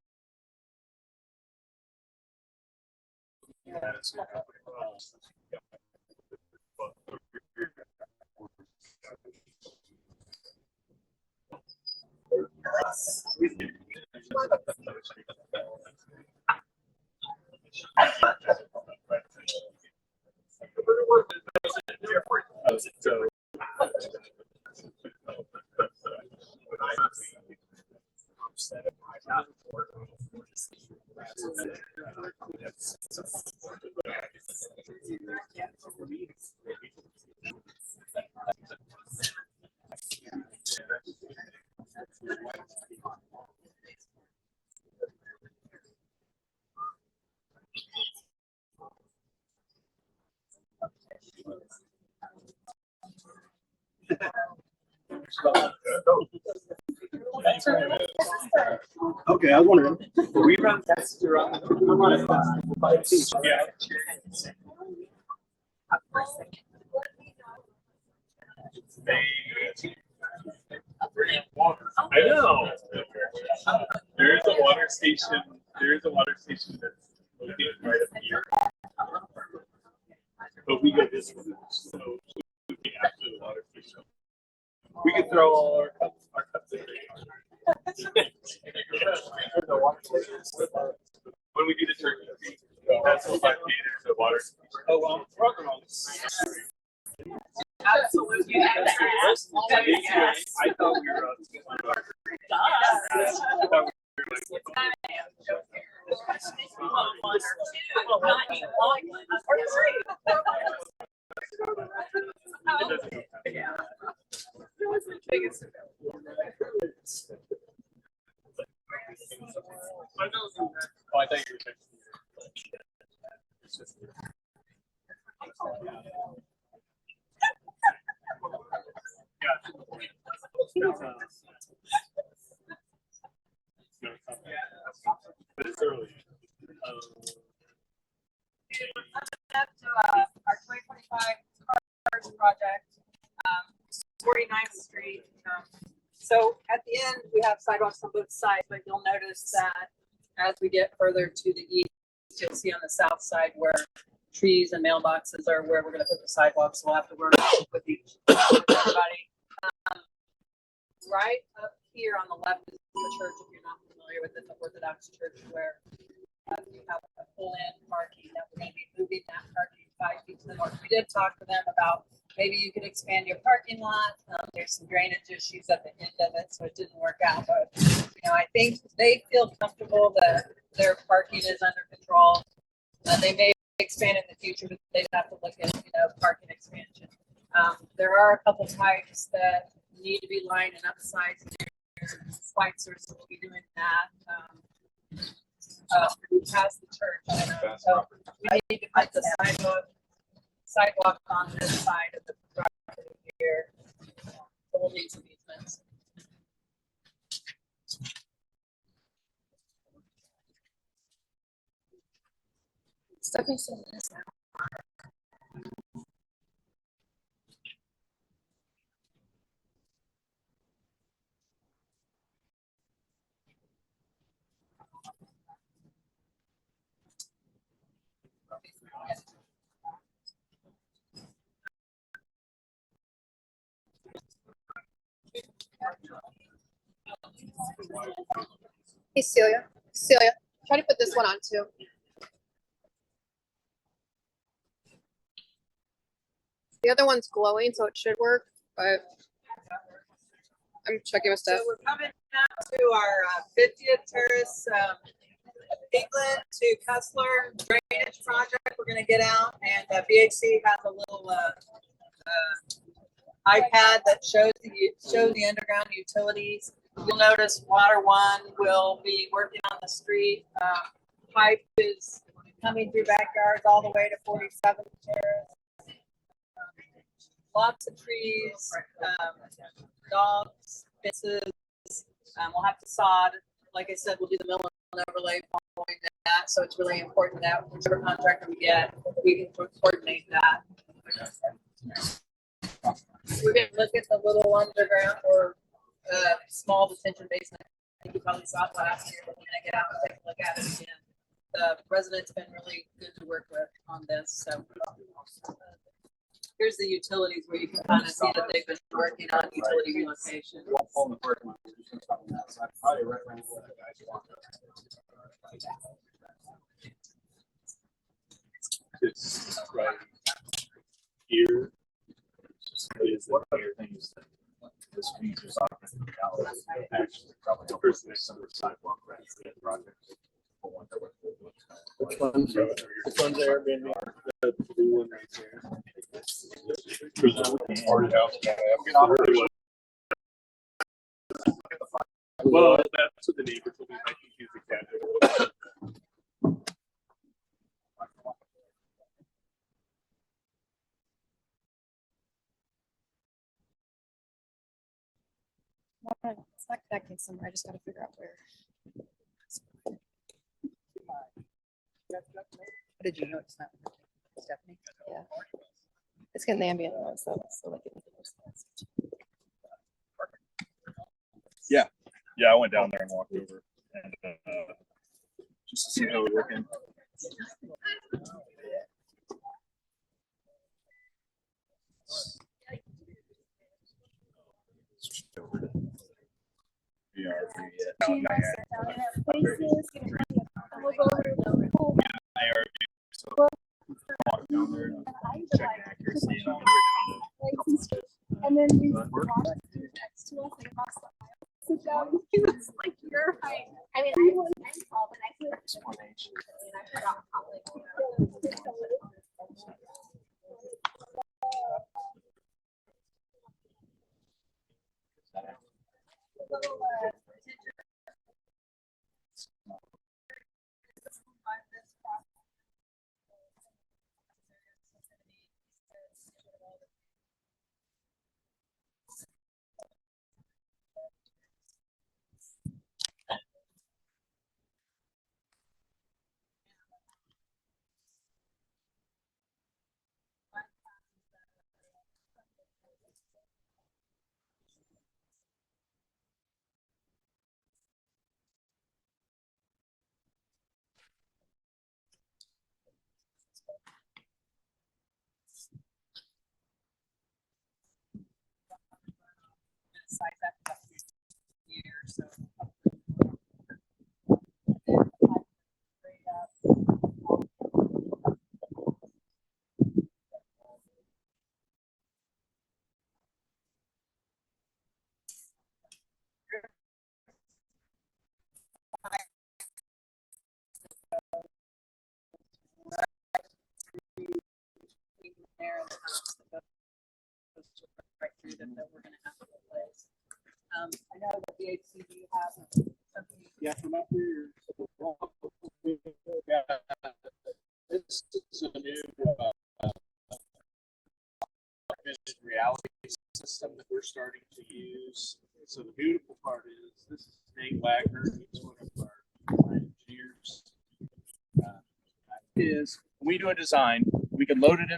So Okay, I was wondering. We run tests around the yeah. I know. There is a water station. There is a water station that's located right up here. But we go this way, so we can after the water station. We can throw all our cups in there. When we do the turkey, that's what 5 meters of water. Oh, well, we're on the Absolutely. I thought we were Oh, I thought you were but it's early. Up to our 2025 cars project, 49th Street. So at the end, we have sidewalks on both sides, but you'll notice that as we get further to the east, you'll see on the south side where trees and mailboxes are where we're going to put the sidewalks. We'll have to work with everybody. Right up here on the left is the church, if you're not familiar with it, the Orthodox church, where you have a full-in parking that we're going to be moving that parking 5 feet to the north. We did talk to them about maybe you could expand your parking lot. There's some drainage issues at the end of it, so it didn't work out. But I think they feel comfortable that their parking is under control. They may expand in the future, but they'd have to look at parking expansion. There are a couple types that need to be lined and upsized. Schweitzer, so we'll be doing that. We passed the church, so we need to put the sidewalk on this side of the property here. So we'll need some easements. Stephanie said this now. Hey, Celia. Celia, try to put this one on too. The other one's glowing, so it should work, but I'm checking with Steph. So we're coming up to our 50th Terrace, England to Kessler drainage project. We're going to get out, and BHC has a little iPad that shows the underground utilities. You'll notice Water One will be working on the street. Pipe is coming through backyards all the way to 47th Terrace. Lots of trees, dogs, fences. We'll have to sod. Like I said, we'll do the mill and overlay following that. So it's really important that whichever contractor we get, we can coordinate that. We're going to look at the little underground or small detention basin. I think you probably saw it last year. We're going to get out and take a look at it again. The residents have been really good to work with on this. So here's the utilities where you can kind of see that they've been working on utility relocation. It's right here. Is what other things that this means is actually probably the person next to the sidewalk right that project. Which one's Airbnb? The blue one right there. Well, that's what the neighbor told me. I think he's the cat. It's not connecting somewhere. I just gotta figure out where. What did you know? It's not Stephanie. Yeah. It's getting the ambient noise though, so like. Yeah, yeah, I went down there and walked over and just to see how we're working. No, not yet. So walk down there and check accuracy and all that. And then we walked next to us and across the aisle. Sit down. He was like, "You're right." I mean, I was tall, but I feel like I forgot Size that up year, so. There and the house that goes right through them that we're gonna have to replace. I know that the HCD has something. Yeah, from up here. This is a new augmented reality system that we're starting to use. So the beautiful part is this is Nate Wagner. He's one of our engineers. Is when we do a design, we can load it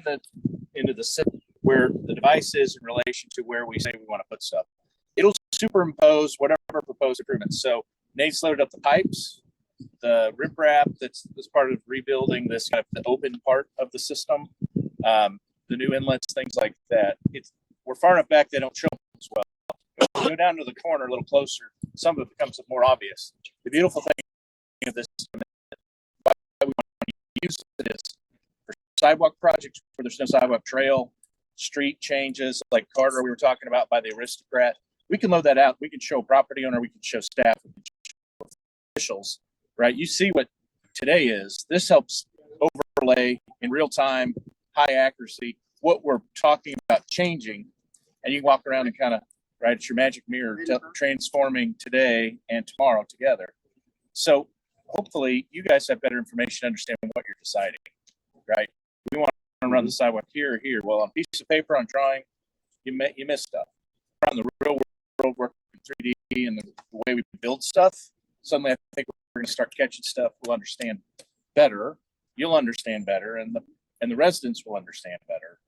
into the system where the device is in relation to where we say we want to put stuff. It'll superimpose whatever proposed improvements. So Nate's loaded up the pipes, the riprap that's part of rebuilding this kind of the open part of the system, the new inlets, things like that. We're far enough back they don't show as well. Go down to the corner a little closer, some of it becomes more obvious. The beautiful thing of this system, why we want to use it is for sidewalk projects where there's no sidewalk trail, street changes like Carter we were talking about by the Aristocrat. We can load that out. We can show property owner, we can show staff, we can show officials, right? You see what today is. This helps overlay in real time, high accuracy, what we're talking about changing. And you can walk around and kind of, right, it's your magic mirror transforming today and tomorrow together. So hopefully you guys have better information to understand what you're deciding, right? We want to run the sidewalk here or here. Well, on a piece of paper, on drawing, you miss stuff. On the real world, working in 3D and the way we build stuff, suddenly I think we're going to start catching stuff. We'll understand better. You'll understand better, and the residents will understand better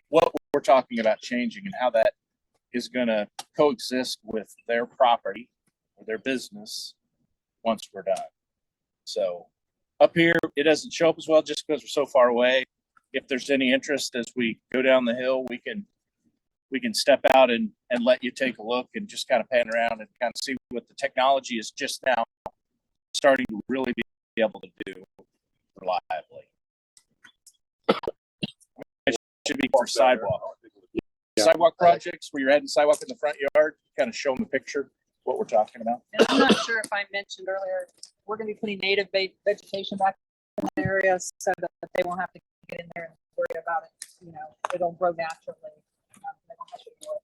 what we're talking about changing and how that is going to coexist with their property or their business once we're done. So up here, it doesn't show up as well just because we're so far away. If there's any interest as we go down the hill, we can step out and let you take a look and just kind of pan around and kind of see what the technology is just now starting to really be able to do reliably. It should be for sidewalk. Sidewalk projects where you're adding sidewalk in the front yard, kind of show them the picture, what we're talking about. And I'm not sure if I mentioned earlier, we're going to be putting native vegetation back in the area so that they won't have to get in there and worry about it. You know, it'll grow naturally. They don't have to do it.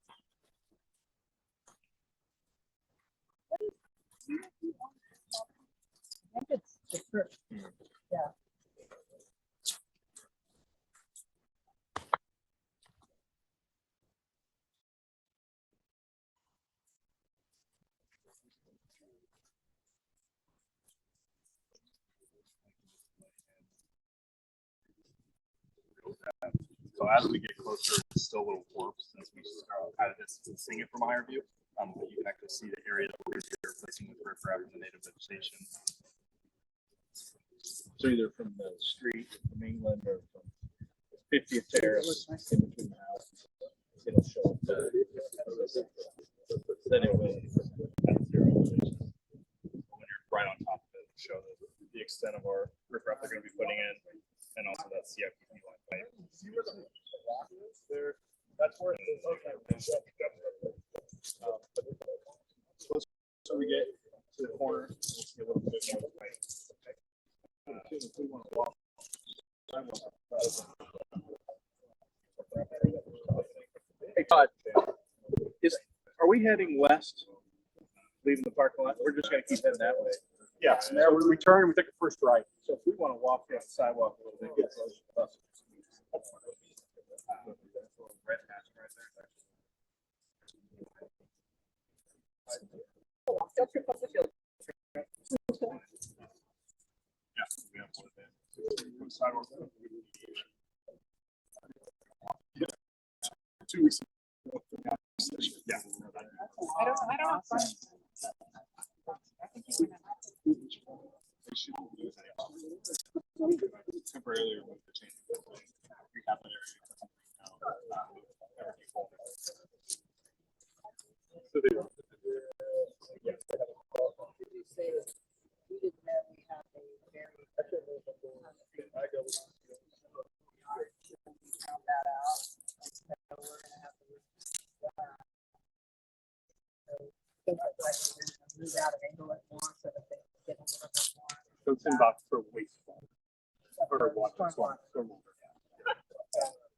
I think it's the fruit. Yeah. So as we get closer, it's still a little warped since we kind of just seeing it from a higher view. But you can actually see the area that we're replacing with riprap and the native vegetation. So either from the street from England or from 50th Terrace in between the houses, it'll show up there. Then it will at zero elevation. When you're right on top of it, it'll show the extent of our riprap they're going to be putting in, and also that CIP line pipe. See where the rock is there? That's where it is. Okay. So we get to the corner, we'll see a little bit more of the pipe. If we want to walk, hey Todd, are we heading west, leaving the parking lot? We're just going to keep heading that way. Yeah, so now we turn and we take a first right. So if we want to walk down the sidewalk a little bit, get close to us. Red patch right there. Yeah, we have one of them. Sidewalk. 2 weeks. Yeah. I don't know. Temporarily remove the change. Rehab that area. So they so it's in box for wastewater. Or water.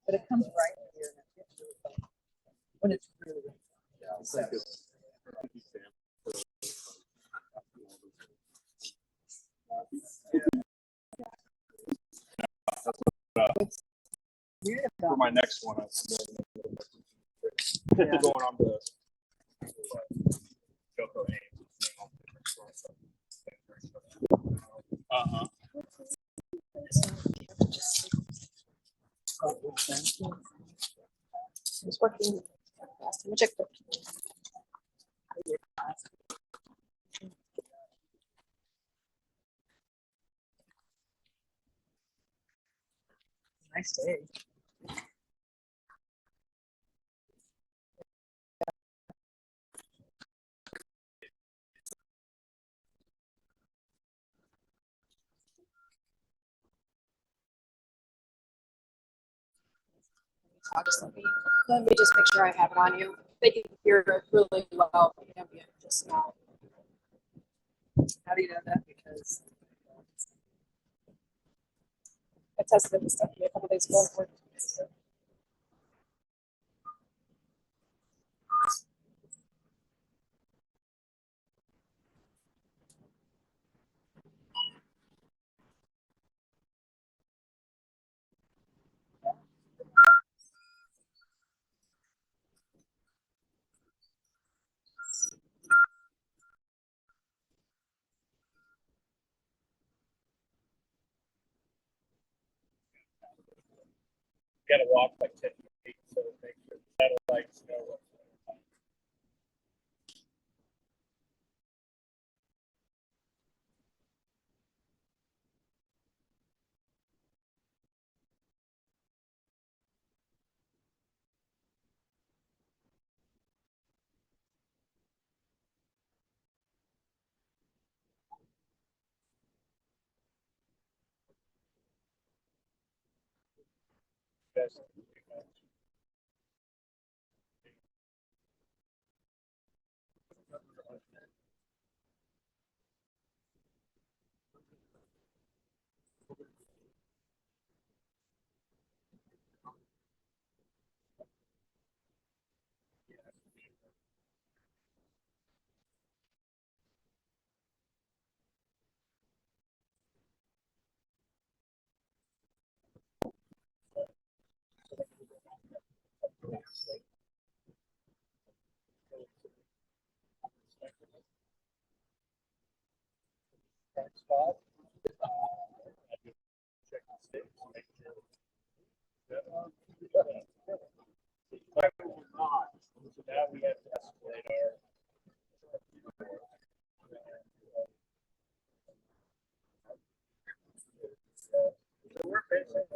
But it comes right here when it's really. Yeah, I think it's for my next one. Going on the It's working. Last time I checked it. Nice day. I'll just let me just make sure I have it on you. They can hear it really well. Ambient, just now. How do you know that? Because I tested this stuff a couple days ago. got to walk like 10 feet so make sure the satellites know what's going on. Yes. Spot. Check the state, make sure. So now we have to escalate our. So we're facing.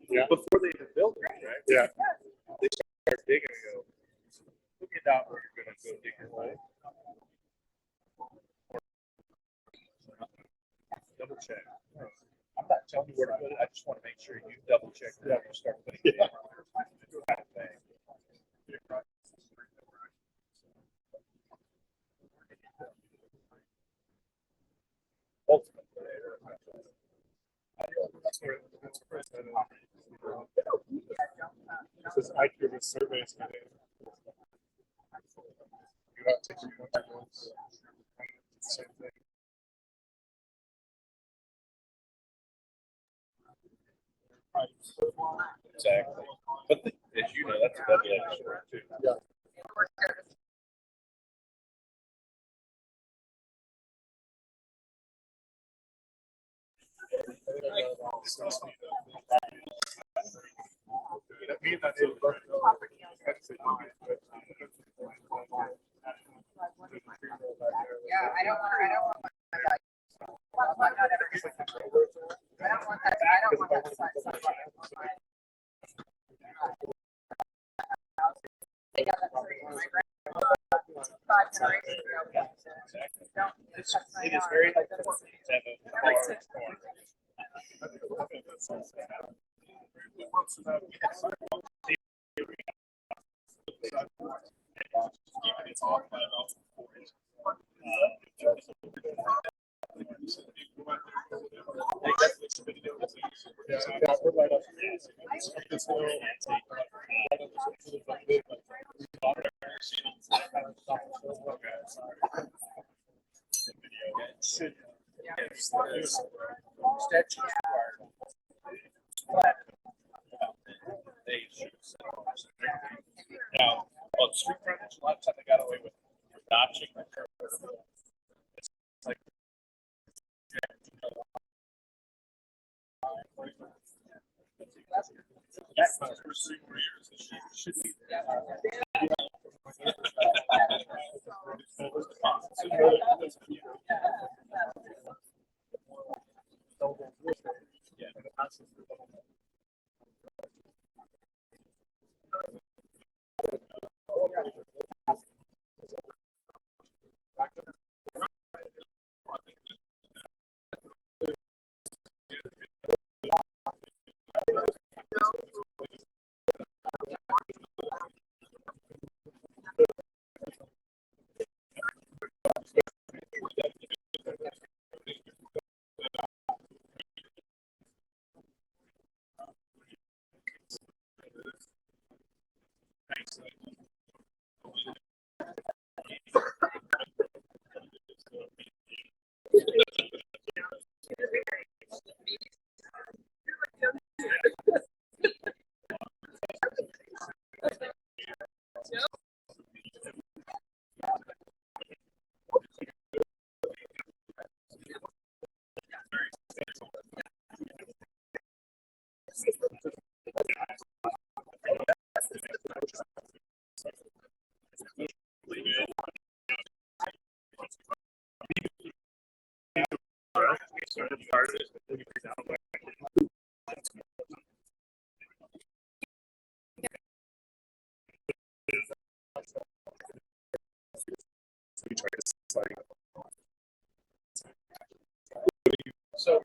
Yeah. Before they even build it, right? Yeah. They start digging and go, look at that where you're gonna go dig your hole. Double check. I'm not telling you where to put it. I just want to make sure you double check before you start putting it in. Kind of thing. Ultimately, that's where this is accurate surveys. You have to do same thing. Exactly. But as you know, that's a double-edged sword too. Yeah. Yeah, I don't want my dog. I don't want that. I don't want that side. They got that tree in my ground. 5 generations ago. It is very helpful to have a large corner. Now, on street frontage, a lot of times they got away with notching. It's like for 6 more years. It should be. So,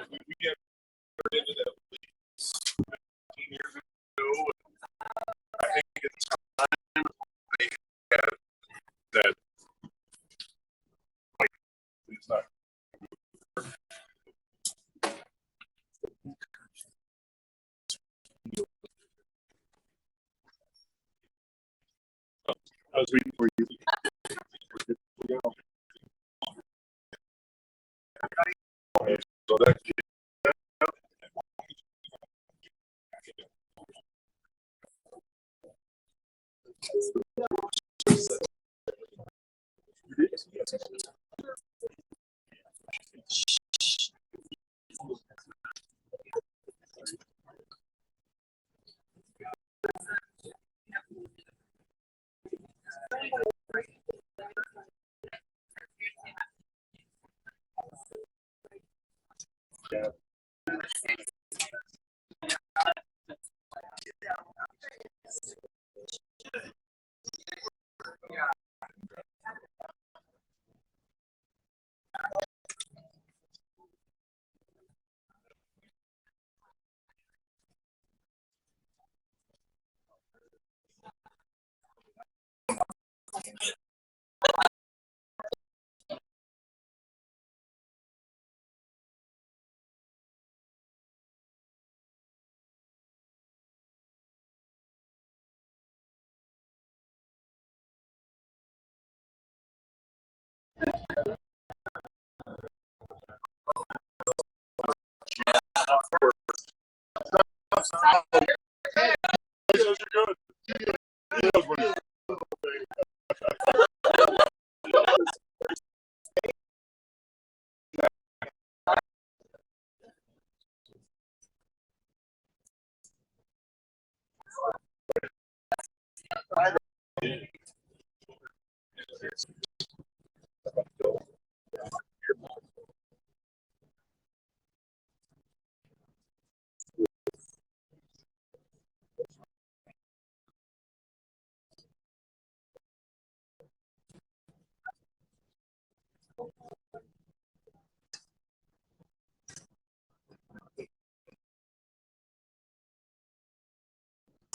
We get into that at least 15 years ago. I think it's time they had that. Like, it's not. I was reading for you. So that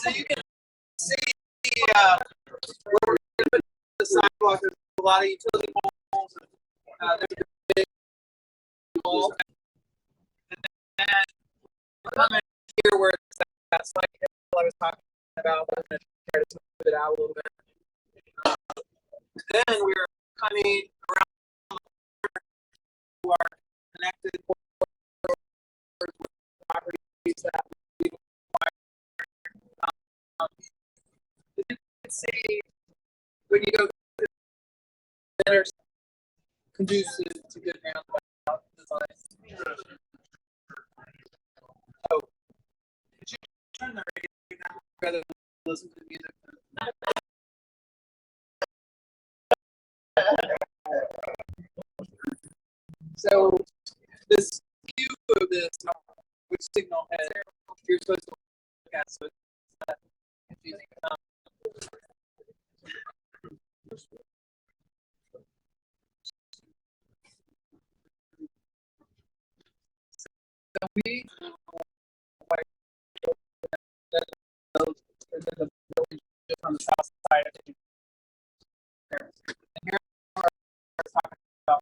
So you can see where we're going to put the sidewalk. There's a lot of utility poles. There's a big wall. And then coming here where it's that slight hill I was talking about, I'm going to try to smooth it out a little bit. Then we're coming around to our connected properties that we acquired. You can see when you go to that are conducive to good roundabout design. Oh, could you turn the radio down rather than listen to music? So this view of this, which signal head you're supposed to look at, so it's not confusing. So we the building just on the south side of it. And here we're talking about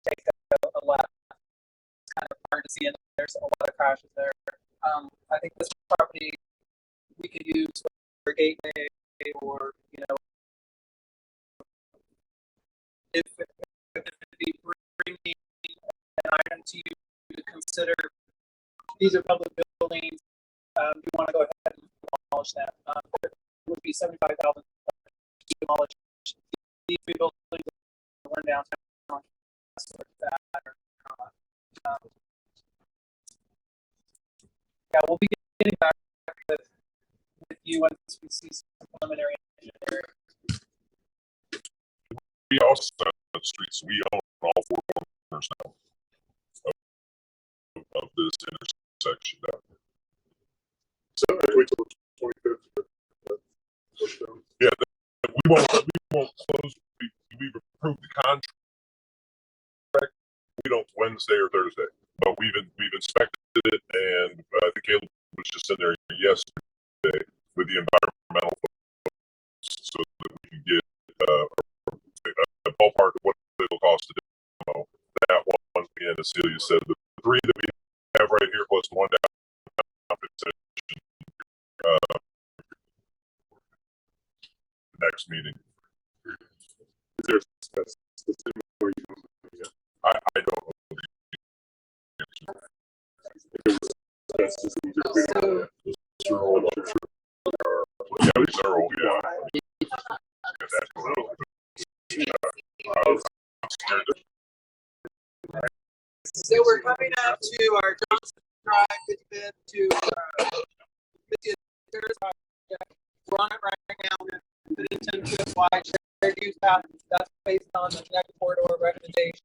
take a left. It's kind of hard to see, and there's a lot of crashes there. I think this property we could use for a gateway, or if it be bringing an item to you to consider. These are public buildings. We want to go ahead and demolish them. There would be $75,000 to demolish these three buildings. Run downtown. Yeah, we'll be getting back with you once we see some preliminary engineering. we also have streets. We own all four corners now of this intersection down here. So wait till the 25th. Yeah, we won't close. We've approved the contract. We don't Wednesday or Thursday. but we've inspected it, and I think Caleb was just in there yesterday with the environmental folks so that we can get a ballpark of what it'll cost to demo that one. And as Celia said, the three that we have right here plus one down compensation next meeting. Is there a specific where you I don't know. So we're coming up to our Johnson Drive, bid to Mitchell project. We're on it right now. We're going to put it into a wide shared use path. That's based on the connected corridor recommendations.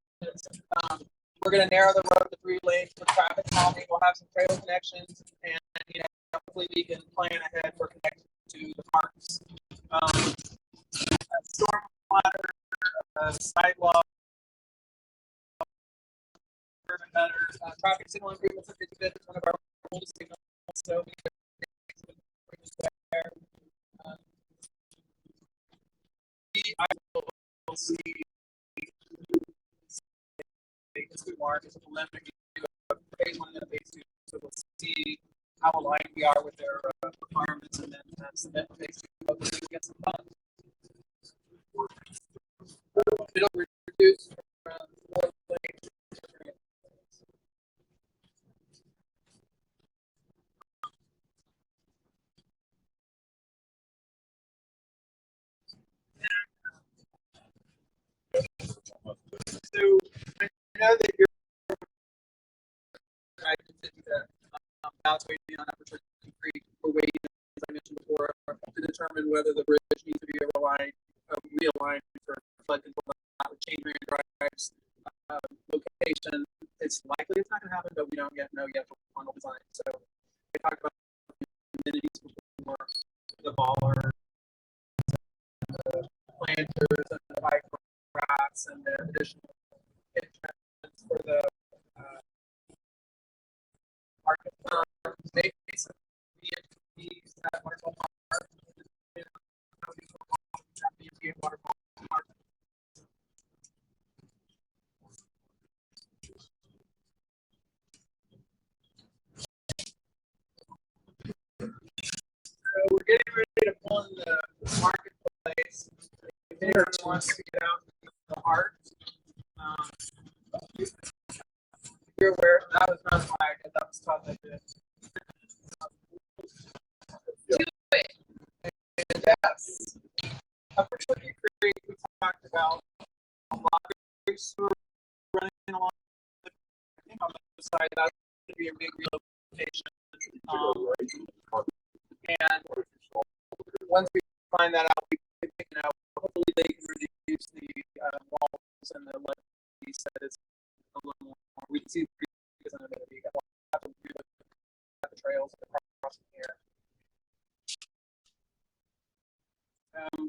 We're going to narrow the road to 3 lanes for traffic calming. We'll have some trailer connections, and hopefully we can plan ahead for connection to the parks. Stormwater, sidewalk, urban gutters, traffic signal improvements. It's one of our oldest signals, so we can there. I will see. As we mark as a preliminary phase 1 and phase 2, so we'll see how aligned we are with their requirements, and then submit phase 2. Hopefully, we get some funds. It'll reduce from 4 lanes. So I know that you're waiting on Upper Creek. We're waiting, as I mentioned before, to determine whether the bridge needs to be realigned for flood control. That would change Merriam Drive's location. It's likely it's not going to happen, but we don't yet know yet for final design. So we talked about amenities before, the baller, the planters, and the bike racks, and the additional entrance for the market. Maybe some BMTs at Waterfall Park. Waterfall Park. So we're getting ready to pull in the marketplace. If anyone wants to get out to the heart, you're aware that was not flagged, and that was taught that did. Yes. Upper Turkey Creek, we talked about a lot of sewer running along the, I think on the side, that's going to be a big relocation. And once we find that out, we can, hopefully they can reduce the walls and the levee says a little more. We can see the creek is going to be at the trails across from here.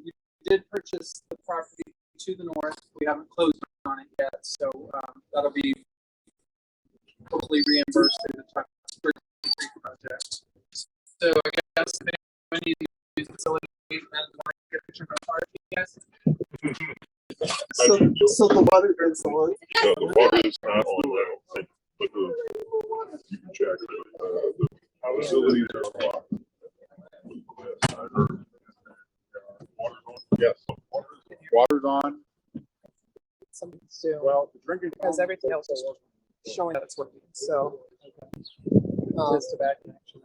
We did purchase the property to the north. We haven't closed on it yet, so that'll be hopefully reimbursed through the Creek project. So I guess if anyone needs to use the facility and want to get a picture of our park, yes. So the water is the one. No, the water is not on that, but you can check. The facilities are locked. Yes. Water's on. Something soon. Well, the drinking Because everything else is showing that it's working. So just a bad connection.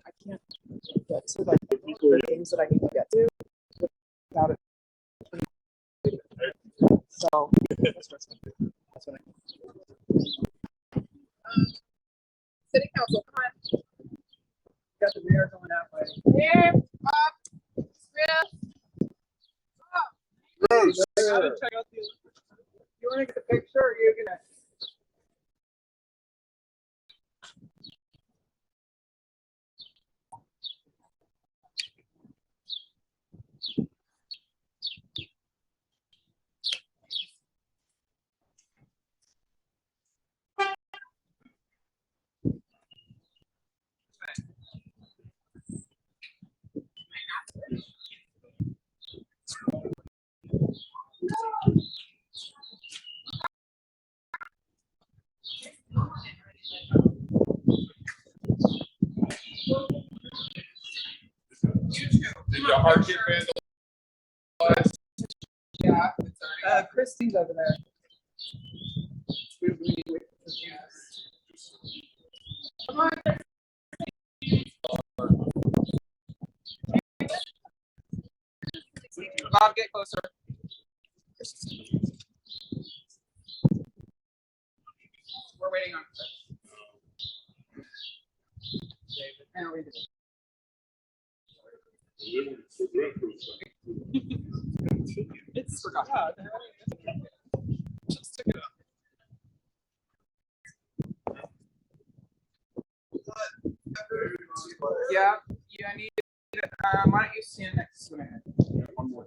I can't get to like the things that I need to get to without it. So that's what I need. City Council, come on. Got the rear going that way. Here, up, Chris. Rose. Check out the. You want to get the picture, or you're gonna? hardship vandalized? Yeah. Christine's over there. Come on. Bob, get closer. We're waiting on Chris. And we did. It's forgot. Just took it up. Yeah, I need. Why don't you stand next to me? One more.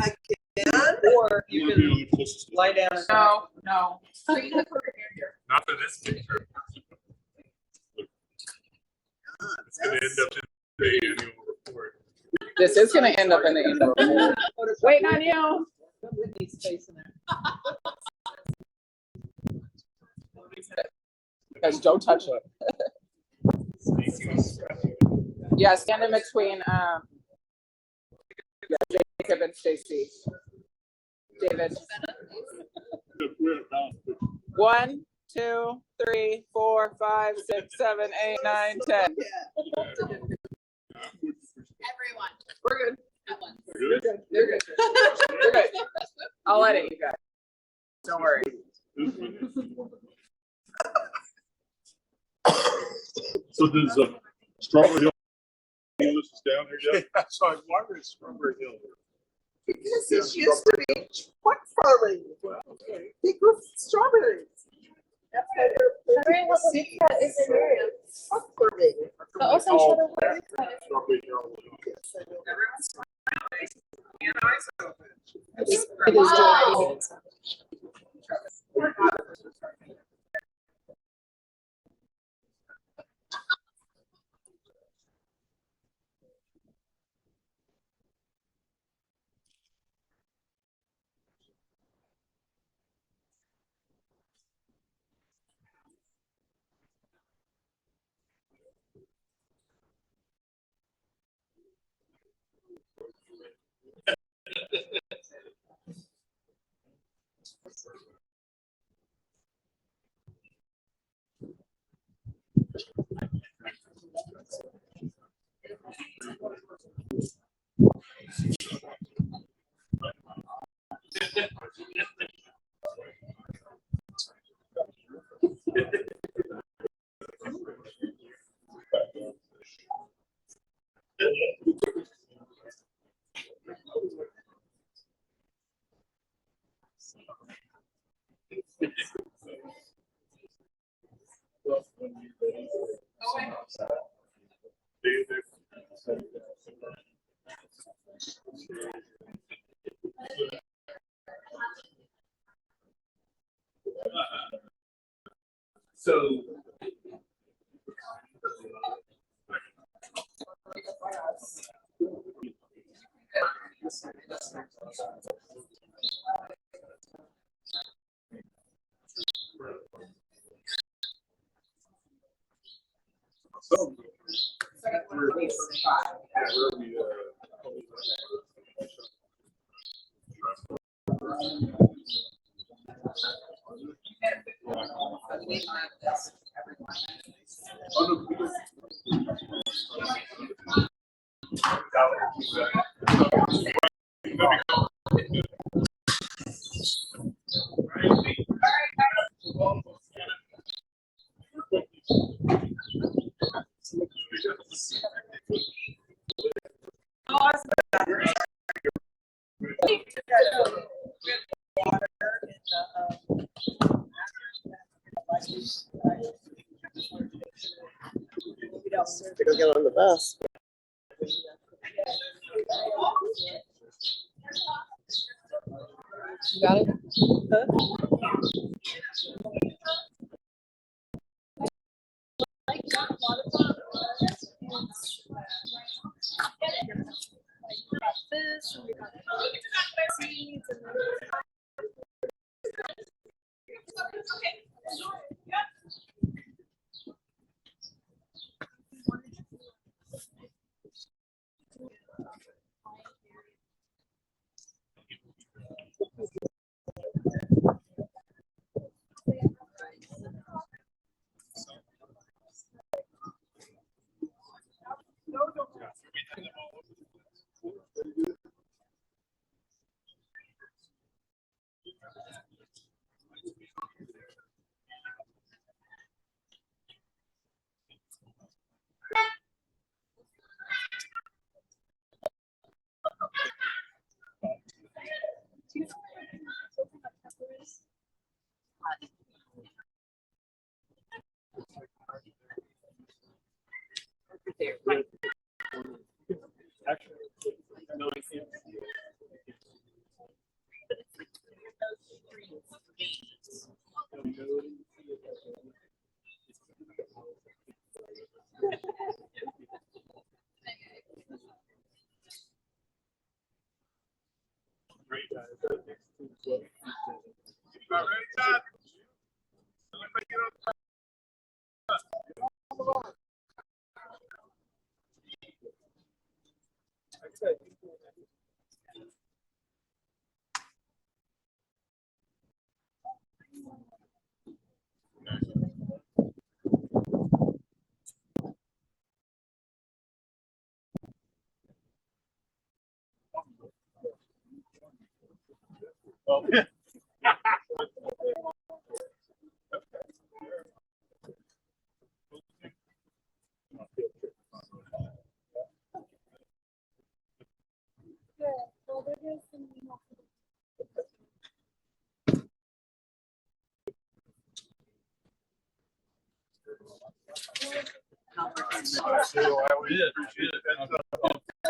I can. Or you can lie down. No. So you can put your hand here. Not for this picture. It's gonna end up in the annual report. This is going to end up in the annual report. Waiting on you. Need space in there. Guys, don't touch it. Yeah, stand in between Jacob and Stacy. David. 1, 2, 3, 4, 5, 6, 7, 8, 9, 10. Everyone. We're good. You're good. You're good. You're good. I'll edit you guys. Don't worry. So does Strawberry Hill this is down here yet? Yeah, so why is Strawberry Hill here? Because it used to be pork farming. They grew strawberries. That's why Merriam has a week that is in Merriam. pork farming. But also Shadow Warrior that is. Strawberry Hill. Everyone's smiling and eyes open. It is doing So They don't get on the bus. You got it?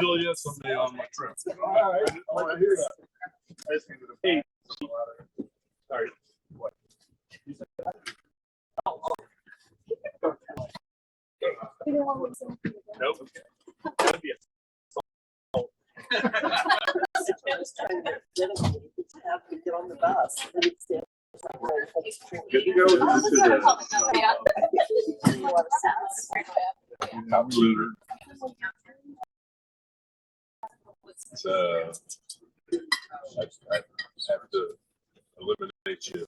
Julia, someday on my trip. All right, I want to hear that. Hey, sorry. What? Nope. That'd be Have to get on the bus. Good to go into the looter. I have to eliminate you.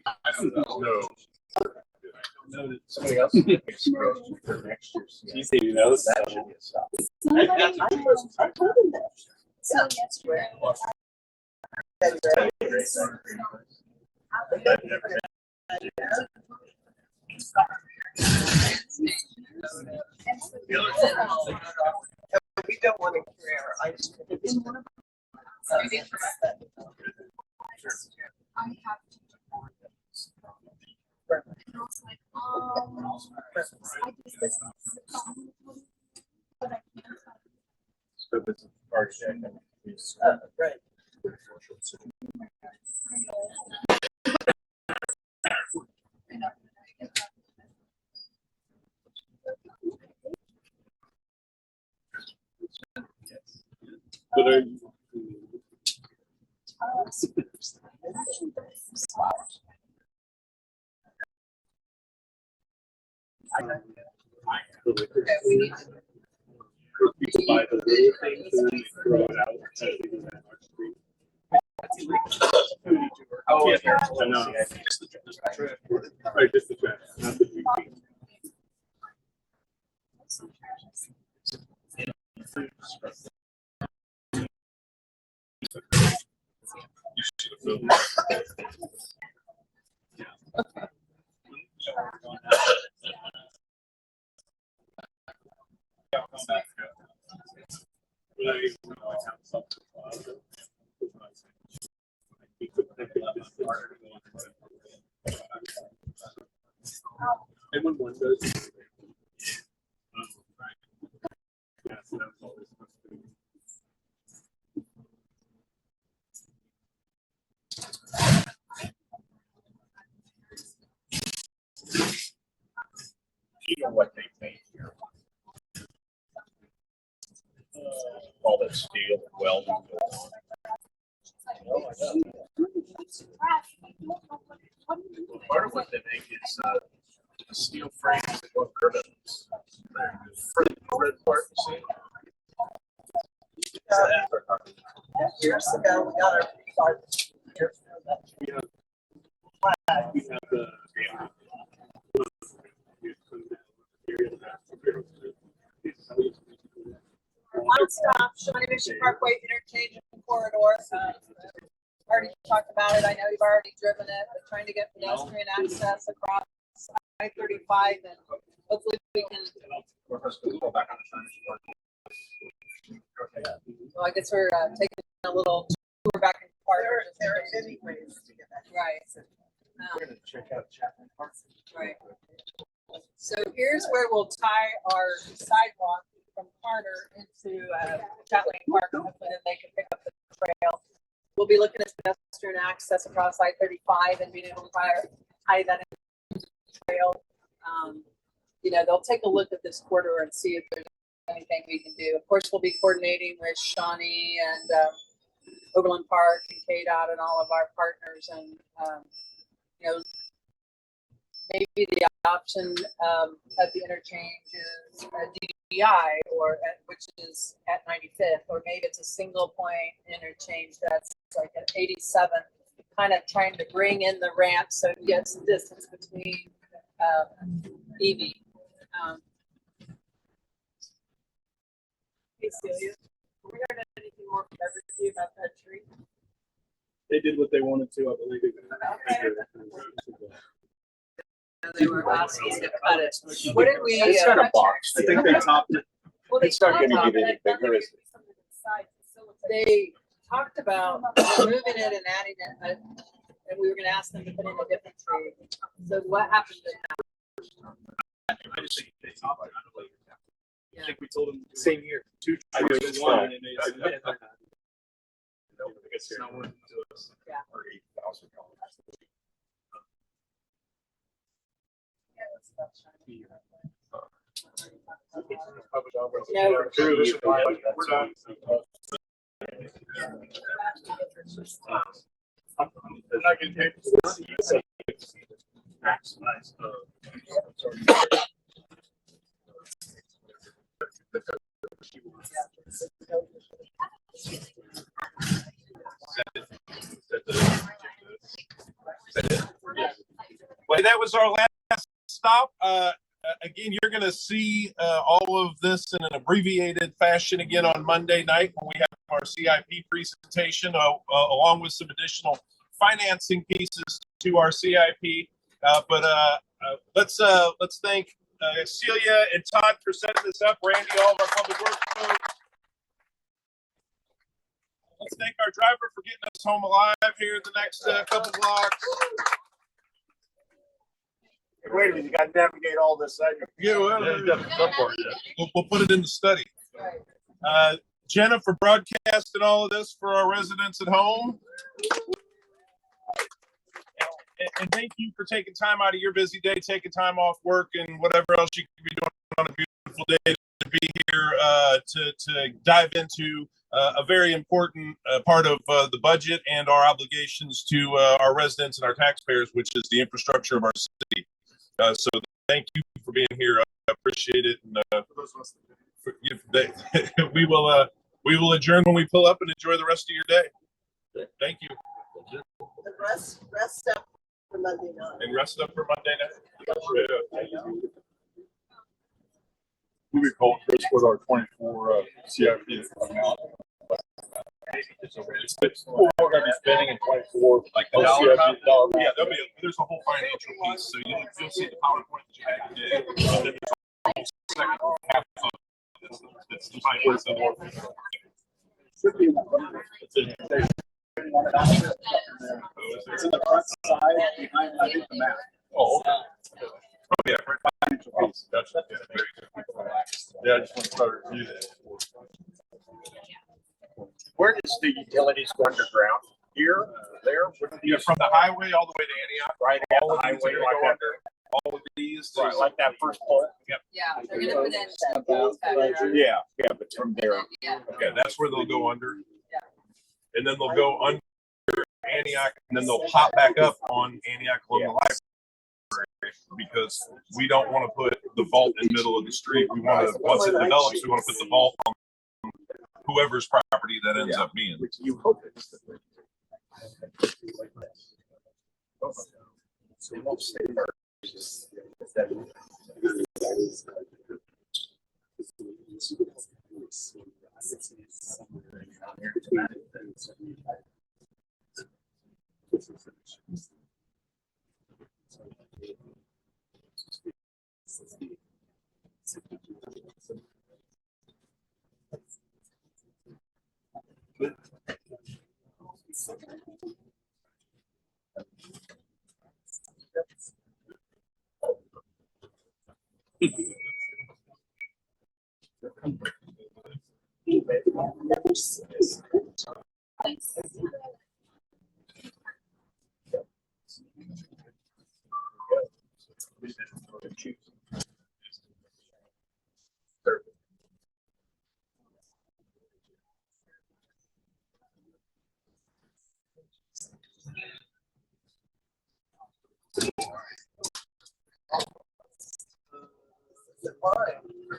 I don't know. somebody else. Next year. You say you know that should be a stop. I told him that. So yesterday. We don't want to career. I just. Right. But People buy the little things and then throw it out. Oh, yeah. I know. Right, just the trash, not the big thing. And when one does. You know what they made here? All that steel and welding. Part of what they make is a steel frame with ribbons. Red part, you see? Years ago, we got our card. We have the One stop, Shawnee Mission Parkway interchange and corridor. Already talked about it. I know you've already driven it, but trying to get pedestrian access across I-35 and hopefully we can. Well, I guess we're taking a little we're back in park. There are many ways to get that. Right. We're gonna check out Chapman Park. Right. So here's where we'll tie our sidewalk from Carter into Chatelaine Park, and hopefully then they can pick up the trail. We'll be looking at pedestrian access across I-35 and being able to tie that into the trail. You know, they'll take a look at this corridor and see if there's anything we can do. Of course, we'll be coordinating with Shawnee and Overland Park and KDOT and all of our partners, and you know, maybe the option at the interchange is a DDI, which is at 95th, or maybe it's a single point interchange that's like at 87, kind of trying to bring in the ramp so it gets some distance between EV. Hey Celia, have we heard anything more from everybody about that tree? They did what they wanted to, I believe. They were asking to cut it. What did we? It's kind of boxed. I think they topped it. Well, they It's not gonna topped get it, any bigger, is but they talked about removing it and adding it, and we were going to ask them to put in a different tree. So what happened to that? I just think they topped it. Yeah. I think we told them same year, 2 trees, one, and they said, no, it's not worth it to us. Yeah. Or $8,000. No. We're done. They're not getting paid. Maximize. Well, that was our last stop. Again, you're going to see all of this in an abbreviated fashion again on Monday night when we have our CIP presentation, along with some additional financing pieces to our CIP. But let's thank Celia and Todd for setting this up. Randy, all of our public works folks. Let's thank our driver for getting us home alive here in the next couple blocks. Wait a minute, you got to navigate all this. Yeah, well, we'll put it in the study. Jenna for broadcasting all of this for our residents at home. And thank you for taking time out of your busy day, taking time off work and whatever else you could be doing on a beautiful day to be here to dive into a very important part of the budget and our obligations to our residents and our taxpayers, which is the infrastructure of our city. So thank you for being here. I appreciate it. And we will adjourn when we pull up and enjoy the rest of your day. Thank you. The rest up for Monday night. And rest up for Monday night. We call Chris with our 24 CIP coming out. We're going to be spending in 24, like the dollar. Yeah, there's a whole financial piece. So you'll see the PowerPoint that you had today. And then there's a whole second half of this that's the finance. Should be in the it's in the front side behind the map. Oh, okay. Oh, yeah, Financial piece. Gotcha. Yeah, I just want to start review that. Where does the utilities go underground? Here, there? Yeah, from the highway all the way to Antioch. Right at the highway, Go like under all of these. Right, like that first pole. Yep. Yeah, they're going to put in that. Yeah, but from there. Yeah. Okay, that's where they'll go under. Yeah. And then they'll go under Antioch, and then they'll pop back up on Antioch along the library, because we don't want to put the vault in the middle of the street. We want to, once it develops, we want to put the vault on whoever's property that ends up being. Which you hope it's. So you won't stay there.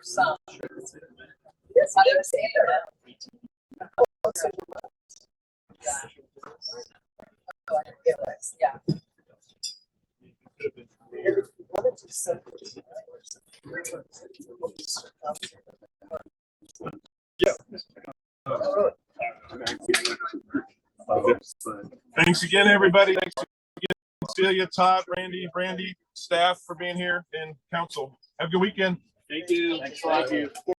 Some. Yes, I didn't see that. Yeah. Thanks again, everybody. Thanks again, Celia, Todd, Randy, Brandy, staff for being here, and council. Have a good weekend. Thank you. Thanks a lot. Thank you.